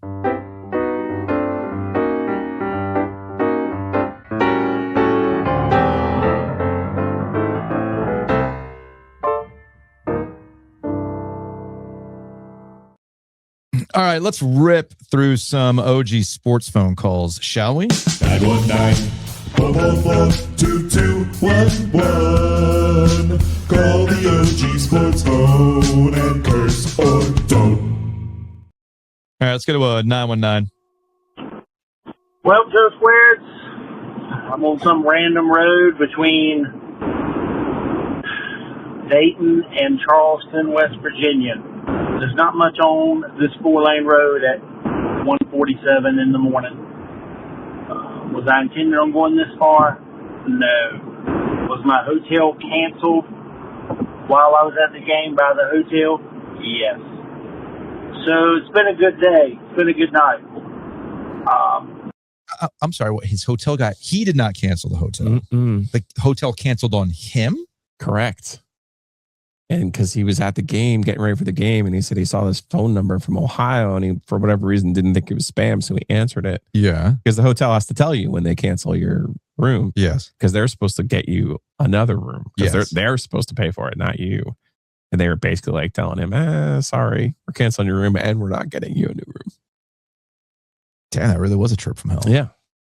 All right, let's rip through some OG sports phone calls, shall we? 919-444-2211. Call the OG sports phone and curse or don't. All right, let's go to 919. Well, Joe Squares, I'm on some random road between Dayton and Charleston, West Virginia. There's not much on this 4-lane road at 1:47 in the morning. Was I intending on going this far? No. Was my hotel canceled while I was at the game by the hotel? Yes. So it's been a good day. It's been a good night. I'm sorry, what, his hotel guy, he did not cancel the hotel. The hotel canceled on him? Correct. And because he was at the game, getting ready for the game, and he said he saw this phone number from Ohio, and he, for whatever reason, didn't think it was spam, so he answered it. Yeah. Because the hotel has to tell you when they cancel your room. Yes. Because they're supposed to get you another room. Because Yes. they're supposed to pay for it, not you. And they were basically like telling him, sorry, we're canceling your room, and we're not getting you a new room. Damn, that really was a trip from hell. Yeah.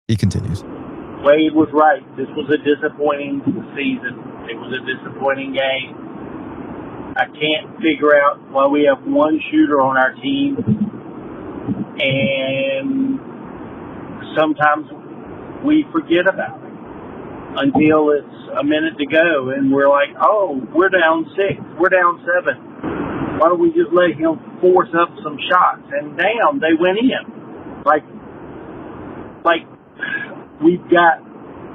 He continues. Wade was right. This was a disappointing season. It was a disappointing game. I can't figure out why we have one shooter on our team, and sometimes we forget about it until it's a minute to go, and we're like, oh, we're down 6, we're down 7. Why don't we just let him force up some shots? And damn, they went in. Like we've got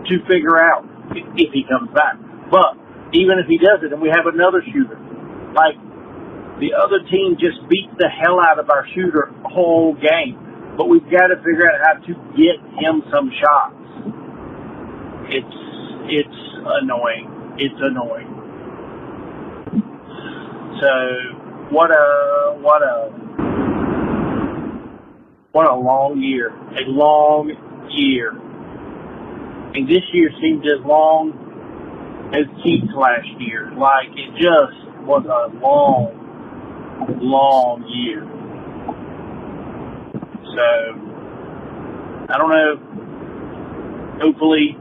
to figure out if he comes back. But even if he doesn't, and we have another shooter, like, the other team just beat the hell out of our shooter whole game. But we've got to figure out how to get him some shots. It's annoying. It's annoying. So, what a long year. A long year. And this year seemed as long as Keith's last year. Like, it just was a long, long year. So, I don't know. Hopefully,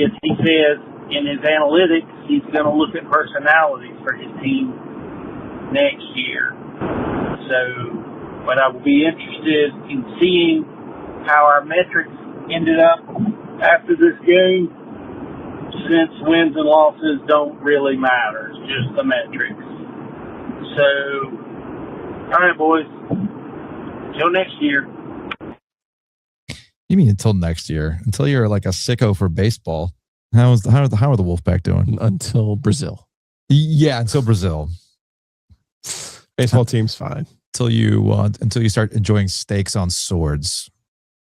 as he says in his analytics, he's going to look at personalities for his team next year. So, but I will be interested in seeing how our metrics ended up after this game, since wins and losses don't really matter. It's just the metrics. So, all right, boys. Till next year. You mean until next year? Until you're like a sicko for baseball? How are the Wolfpack doing? Until Brazil. Yeah, until Brazil. Baseball team's fine. Until you start enjoying steaks on swords.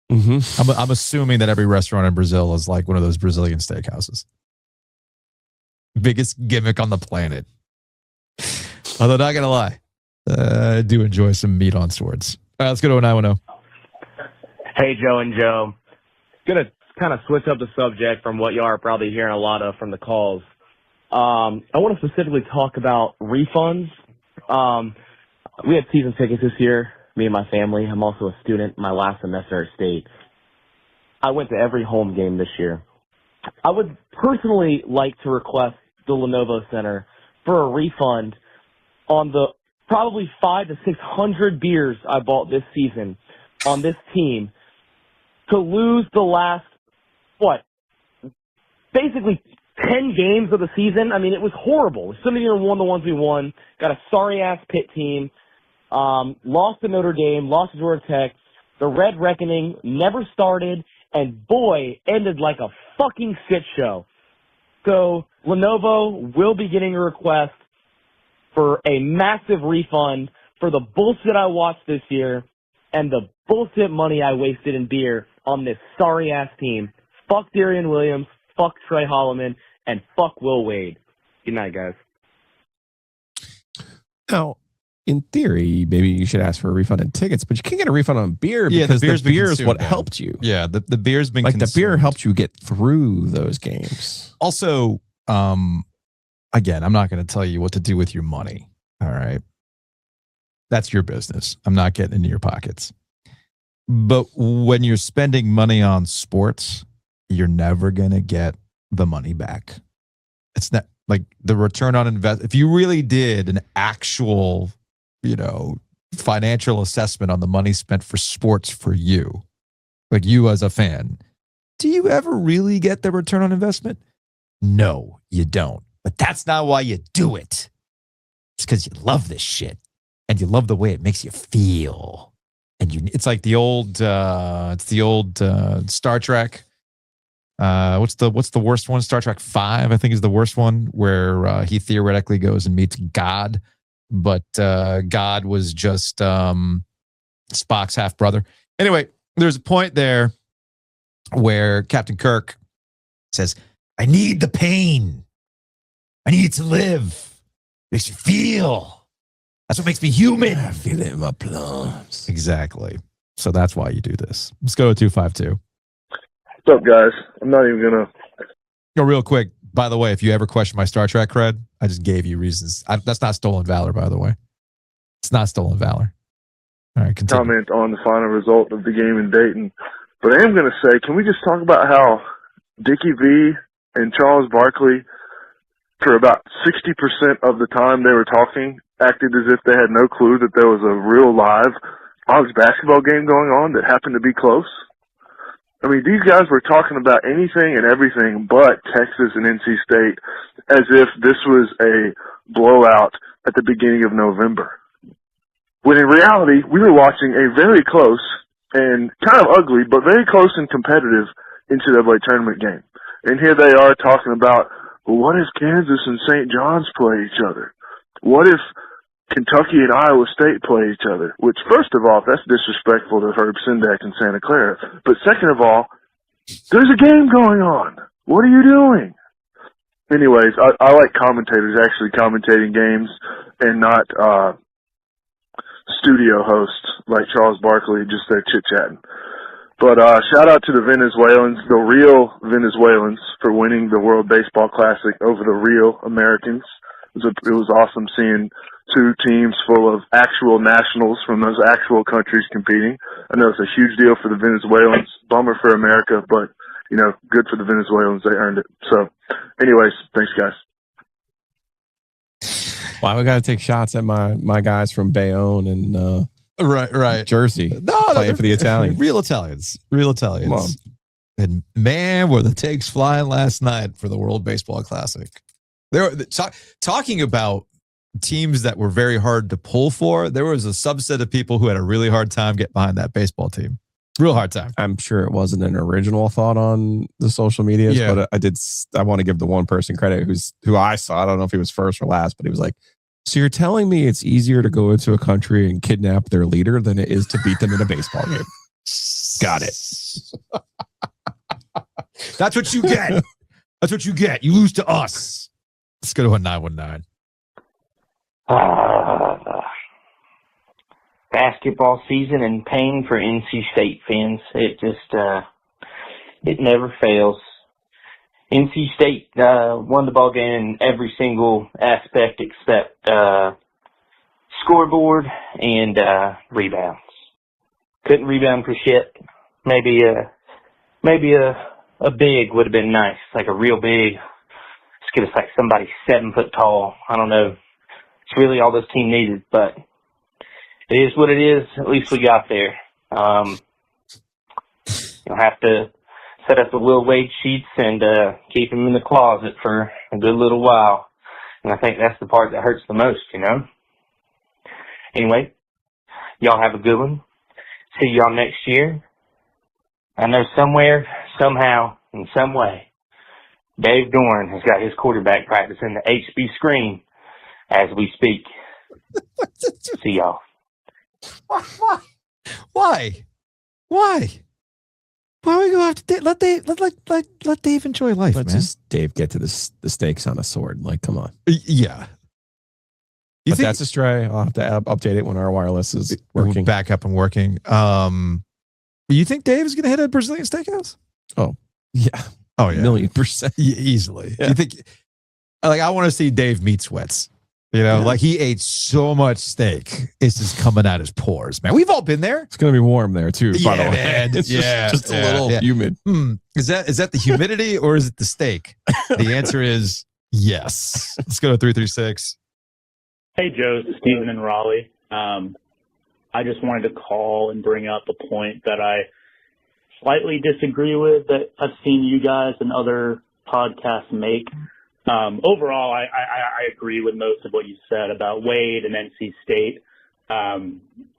I'm assuming that every restaurant in Brazil is like one of those Brazilian steakhouses. Biggest gimmick on the planet. Although, not gonna lie, I do enjoy some meat on swords. All right, let's go to 910. Hey, Joe and Joe. Gonna kind of switch up the subject from what y'all are probably hearing a lot of from the calls. I want to specifically talk about refunds. We had season tickets this year, me and my family. I'm also a student, my last semester at State. I went to every home game this year. I would personally like to request the Lenovo Center for a refund on the probably 500 to 600 beers I bought this season on this team to lose the last, basically 10 games of the season. I mean, it was horrible. We shouldn't have even won the ones we won. Got a sorry-ass Pitt team. Lost to Notre Dame, lost to Georgia Tech. The Red Reckoning never started, and boy, ended like a fucking shit show. So Lenovo will be getting a request for a massive refund for the bullshit I watched this year and the bullshit money I wasted in beer on this sorry-ass team. Fuck Darian Williams, fuck Trey Holloman, and fuck Will Wade. Good night, guys. Now, in theory, maybe you should ask for a refund on tickets, but you can't get a refund on beer because the beer is what helped you. Yeah, the beer's been like consumed. The beer helped you get through those games. Also, again, I'm not going to tell you what to do with your money. All right. That's your business. I'm not getting into your pockets. But when you're spending money on sports, you're never going to get the money back. It's not like the return on investment. If you really did an actual, financial assessment on the money spent for sports for you, like you as a fan, do you ever really get the return on investment? No, you don't. But that's not why you do it. It's because you love this shit and you love the way it makes you feel. And it's like the old, Star Trek. What's the worst one? Star Trek 5, I think, is the worst one, where he theoretically goes and meets God, but God was just Spock's half brother. Anyway, there's a point there where Captain Kirk says, "I need the pain. I need to live. Makes you feel. That's what makes me human. I feel it in my plums." Exactly. So that's why you do this. Let's go to 252. What's up, guys? I'm not even going to... Go real quick. By the way, if you ever question my Star Trek cred, I just gave you reasons. That's not stolen valor, by the way. It's not stolen valor. All right, continue. Comment on the final result of the game in Dayton. But I am going to say, can we just talk about how Dickie V and Charles Barkley, for about 60% of the time they were talking, acted as if they had no clue that there was a real live college basketball game going on that happened to be close? I mean, these guys were talking about anything and everything but Texas and NC State as if this was a blowout at the beginning of November. When in reality, we were watching a very close and kind of ugly, but very close and competitive NCAA tournament game. And here they are talking about, well, what if Kansas and St. John's play each other? What if Kentucky and Iowa State play each other? Which, first of all, that's disrespectful to Herb Sendek and Santa Clara. But second of all, there's a game going on. What are you doing? Anyways, I like commentators actually commentating games and not studio hosts like Charles Barkley just there chit-chatting. But shout out to the Venezuelans, the real Venezuelans, for winning the World Baseball Classic over the real Americans. It was awesome seeing two teams full of actual nationals from those actual countries competing. I know it's a huge deal for the Venezuelans, bummer for America, but, good for the Venezuelans. They earned it. So, anyways, thanks, guys. Why we got to take shots at my guys from Bayonne and right Jersey? Playing for the Italians. Real Italians. And man, were the takes flying last night for the World Baseball Classic. They're talking about teams that were very hard to pull for. There was a subset of people who had a really hard time getting behind that baseball team. Real hard time. I'm sure it wasn't an original thought on the social medias, but I want to give the one person credit who I saw. I don't know if he was first or last, but he was like, "So you're telling me it's easier to go into a country and kidnap their leader than it is to beat them in a baseball game?" Got it. That's what you get. That's what you get. You lose to us. Let's go to a 919. Basketball season and pain for NC State fans. It just, it never fails. NC State won the ball game in every single aspect except scoreboard and rebounds. Couldn't rebound for shit. Maybe a big would have been nice, like a real big. Let's get us like somebody 7 foot tall. I don't know. It's really all this team needed, but it is what it is. At least we got there. You'll have to set up the Will Wade sheets and keep him in the closet for a good little while. And I think that's the part that hurts the most, you know? Anyway, y'all have a good one. See y'all next year. I know somewhere, somehow, in some way, Dave Dorn has got his quarterback practicing the HB screen as we speak. See y'all. Why? Why we go after Dave? Let Dave enjoy life, Let's man. just Dave get to the stakes on a sword. Like, come on. Yeah. But that's a stray. I'll have to update it when our wireless is working. Back up and working. You think Dave is going to hit a Brazilian steakhouse? Oh, yeah. Oh, yeah. 1,000,000%. Easily. Yeah. You think, like, I want to see Dave meat sweats. You know, like he ate so much steak, it's just coming out his pores, man. We've all been there. It's going to be warm there, too, by the way. Man. It's just a little humid. Is that the humidity or is it the steak? The answer is yes. Let's go to 336. Hey, Joe, Stephen in Raleigh. I just wanted to call and bring up a point that I slightly disagree with that I've seen you guys and other podcasts make. Overall, I agree with most of what you said about Wade and NC State.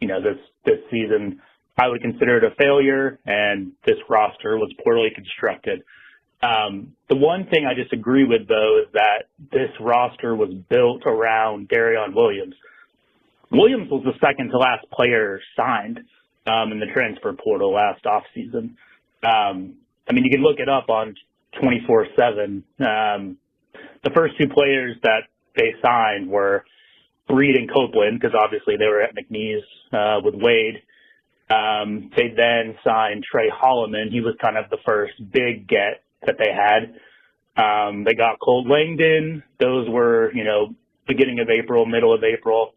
You know, this season, I would consider it a failure, and this roster was poorly constructed. The one thing I disagree with, though, is that this roster was built around Darion Williams. Williams was the second to last player signed in the transfer portal last offseason. I mean, you can look it up on 24/7. The first two players that they signed were Breed and Copeland, because obviously they were at McNeese with Wade. They then signed Trey Holloman. He was kind of the first big get that they had. They got Colt Langdon. Those were, you know, beginning of April, middle of April.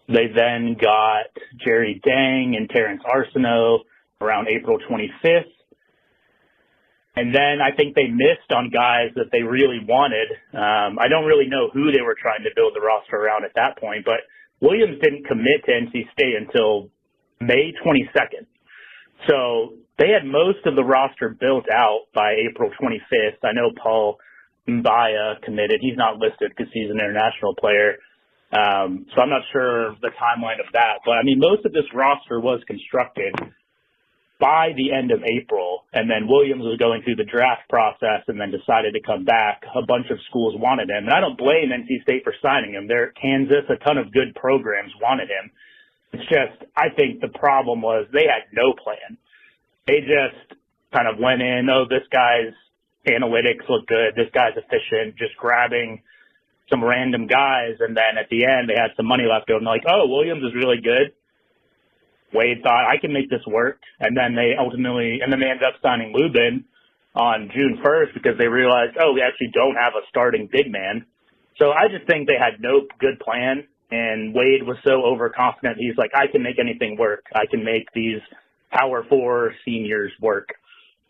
They then got Jerry Dang and Terrence Arsenault around April 25th. And then I think they missed on guys that they really wanted. I don't really know who they were trying to build the roster around at that point, but Williams didn't commit to NC State until May 22nd. So they had most of the roster built out by April 25th. I know Paul Mbaya committed. He's not listed because he's an international player. So I'm not sure the timeline of that. But, I mean, most of this roster was constructed by the end of April, and then Williams was going through the draft process and then decided to come back. A bunch of schools wanted him, and I don't blame NC State for signing him. Kansas, a ton of good programs wanted him. It's just, I think the problem was they had no plan. They just kind of went in, oh, this guy's analytics look good, this guy's efficient, just grabbing some random guys, and then at the end they had some money left over, and they're like, oh, Williams is really good. Wade thought, I can make this work. And then they ended up signing Lubin on June 1st because they realized, oh, we actually don't have a starting big man. So I just think they had no good plan. And Wade was so overconfident. He's like, I can make anything work. I can make these Power 4 seniors work.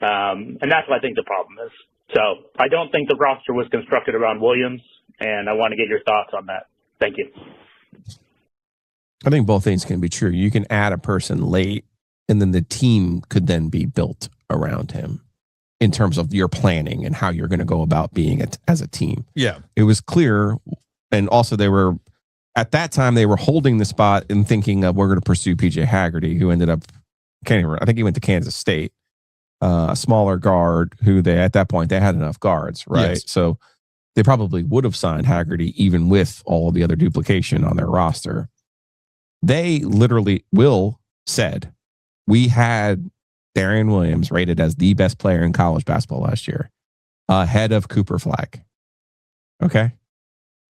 And that's what I think the problem is. So I don't think the roster was constructed around Williams. And I want to get your thoughts on that. Thank you. I think both things can be true. You can add a person late, and then the team could then be built around him in terms of your planning and how you're going to go about being as a team. Yeah. It was clear. And also at that time, they were holding the spot and thinking of we're going to pursue PJ Haggerty, who ended up, I think he went to Kansas State, a smaller guard who at that point, they had enough guards, right? Yes. So they probably would have signed Haggerty even with all of the other duplication on their roster. They literally, Will said, we had Darion Williams rated as the best player in college basketball last year, ahead of Cooper Flagg. Okay.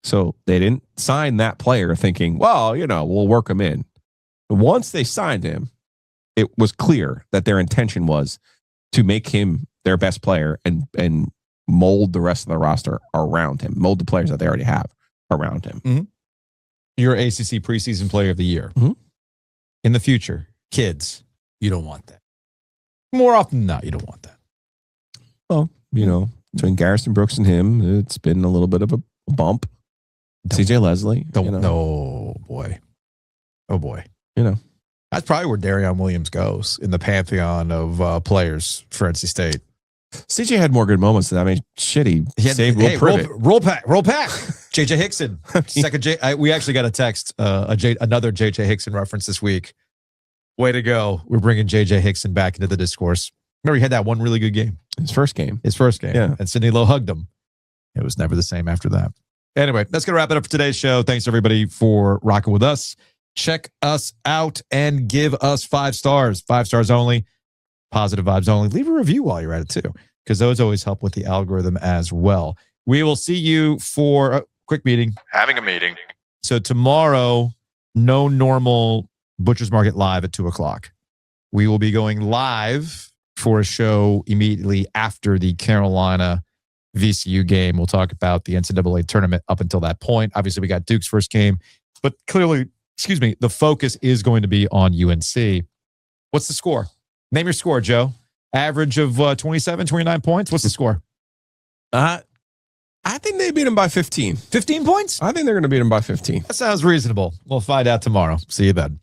So they didn't sign that player thinking, well, you know, we'll work him in. Once they signed him, it was clear that their intention was to make him their best player and mold the rest of the roster around him, mold the players that they already have around him. Mm-hmm. Your ACC preseason player of the year. Mm-hmm. In the future, kids, you don't want that. More often than not, you don't want that. Well, you know, between Garrison Brooks and him, it's been a little bit of a bump. CJ Leslie. No, boy. Oh, boy. That's probably where Darion Williams goes in the pantheon of players for NC State. CJ had more good moments than that. I mean, shit, he saved Will Privet. Roll pack. JJ Hickson. Second we actually got a text, another JJ Hickson reference this week. Way to go. We're bringing JJ Hickson back into the discourse. Remember, he had that one really good game. His first game. Yeah. And Sidney Lowe hugged him. It was never the same after that. Anyway, that's going to wrap it up for today's show. Thanks, everybody, for rocking with us. Check us out and give us 5 stars. 5 stars only. Positive vibes only. Leave a review while you're at it, too, because those always help with the algorithm as well. We will see you for a quick meeting. Having a meeting. So tomorrow, no normal Butcher's Market live at 2 o'clock. We will be going live for a show immediately after the Carolina VCU game. We'll talk about the NCAA tournament up until that point. Obviously, we got Duke's first game, but clearly, the focus is going to be on UNC. What's the score? Name your score, Joe. Average of 27, 29 points. What's the score? I think they beat them by 15. 15 points? I think they're going to beat them by 15. That sounds reasonable. We'll find out tomorrow. See you then.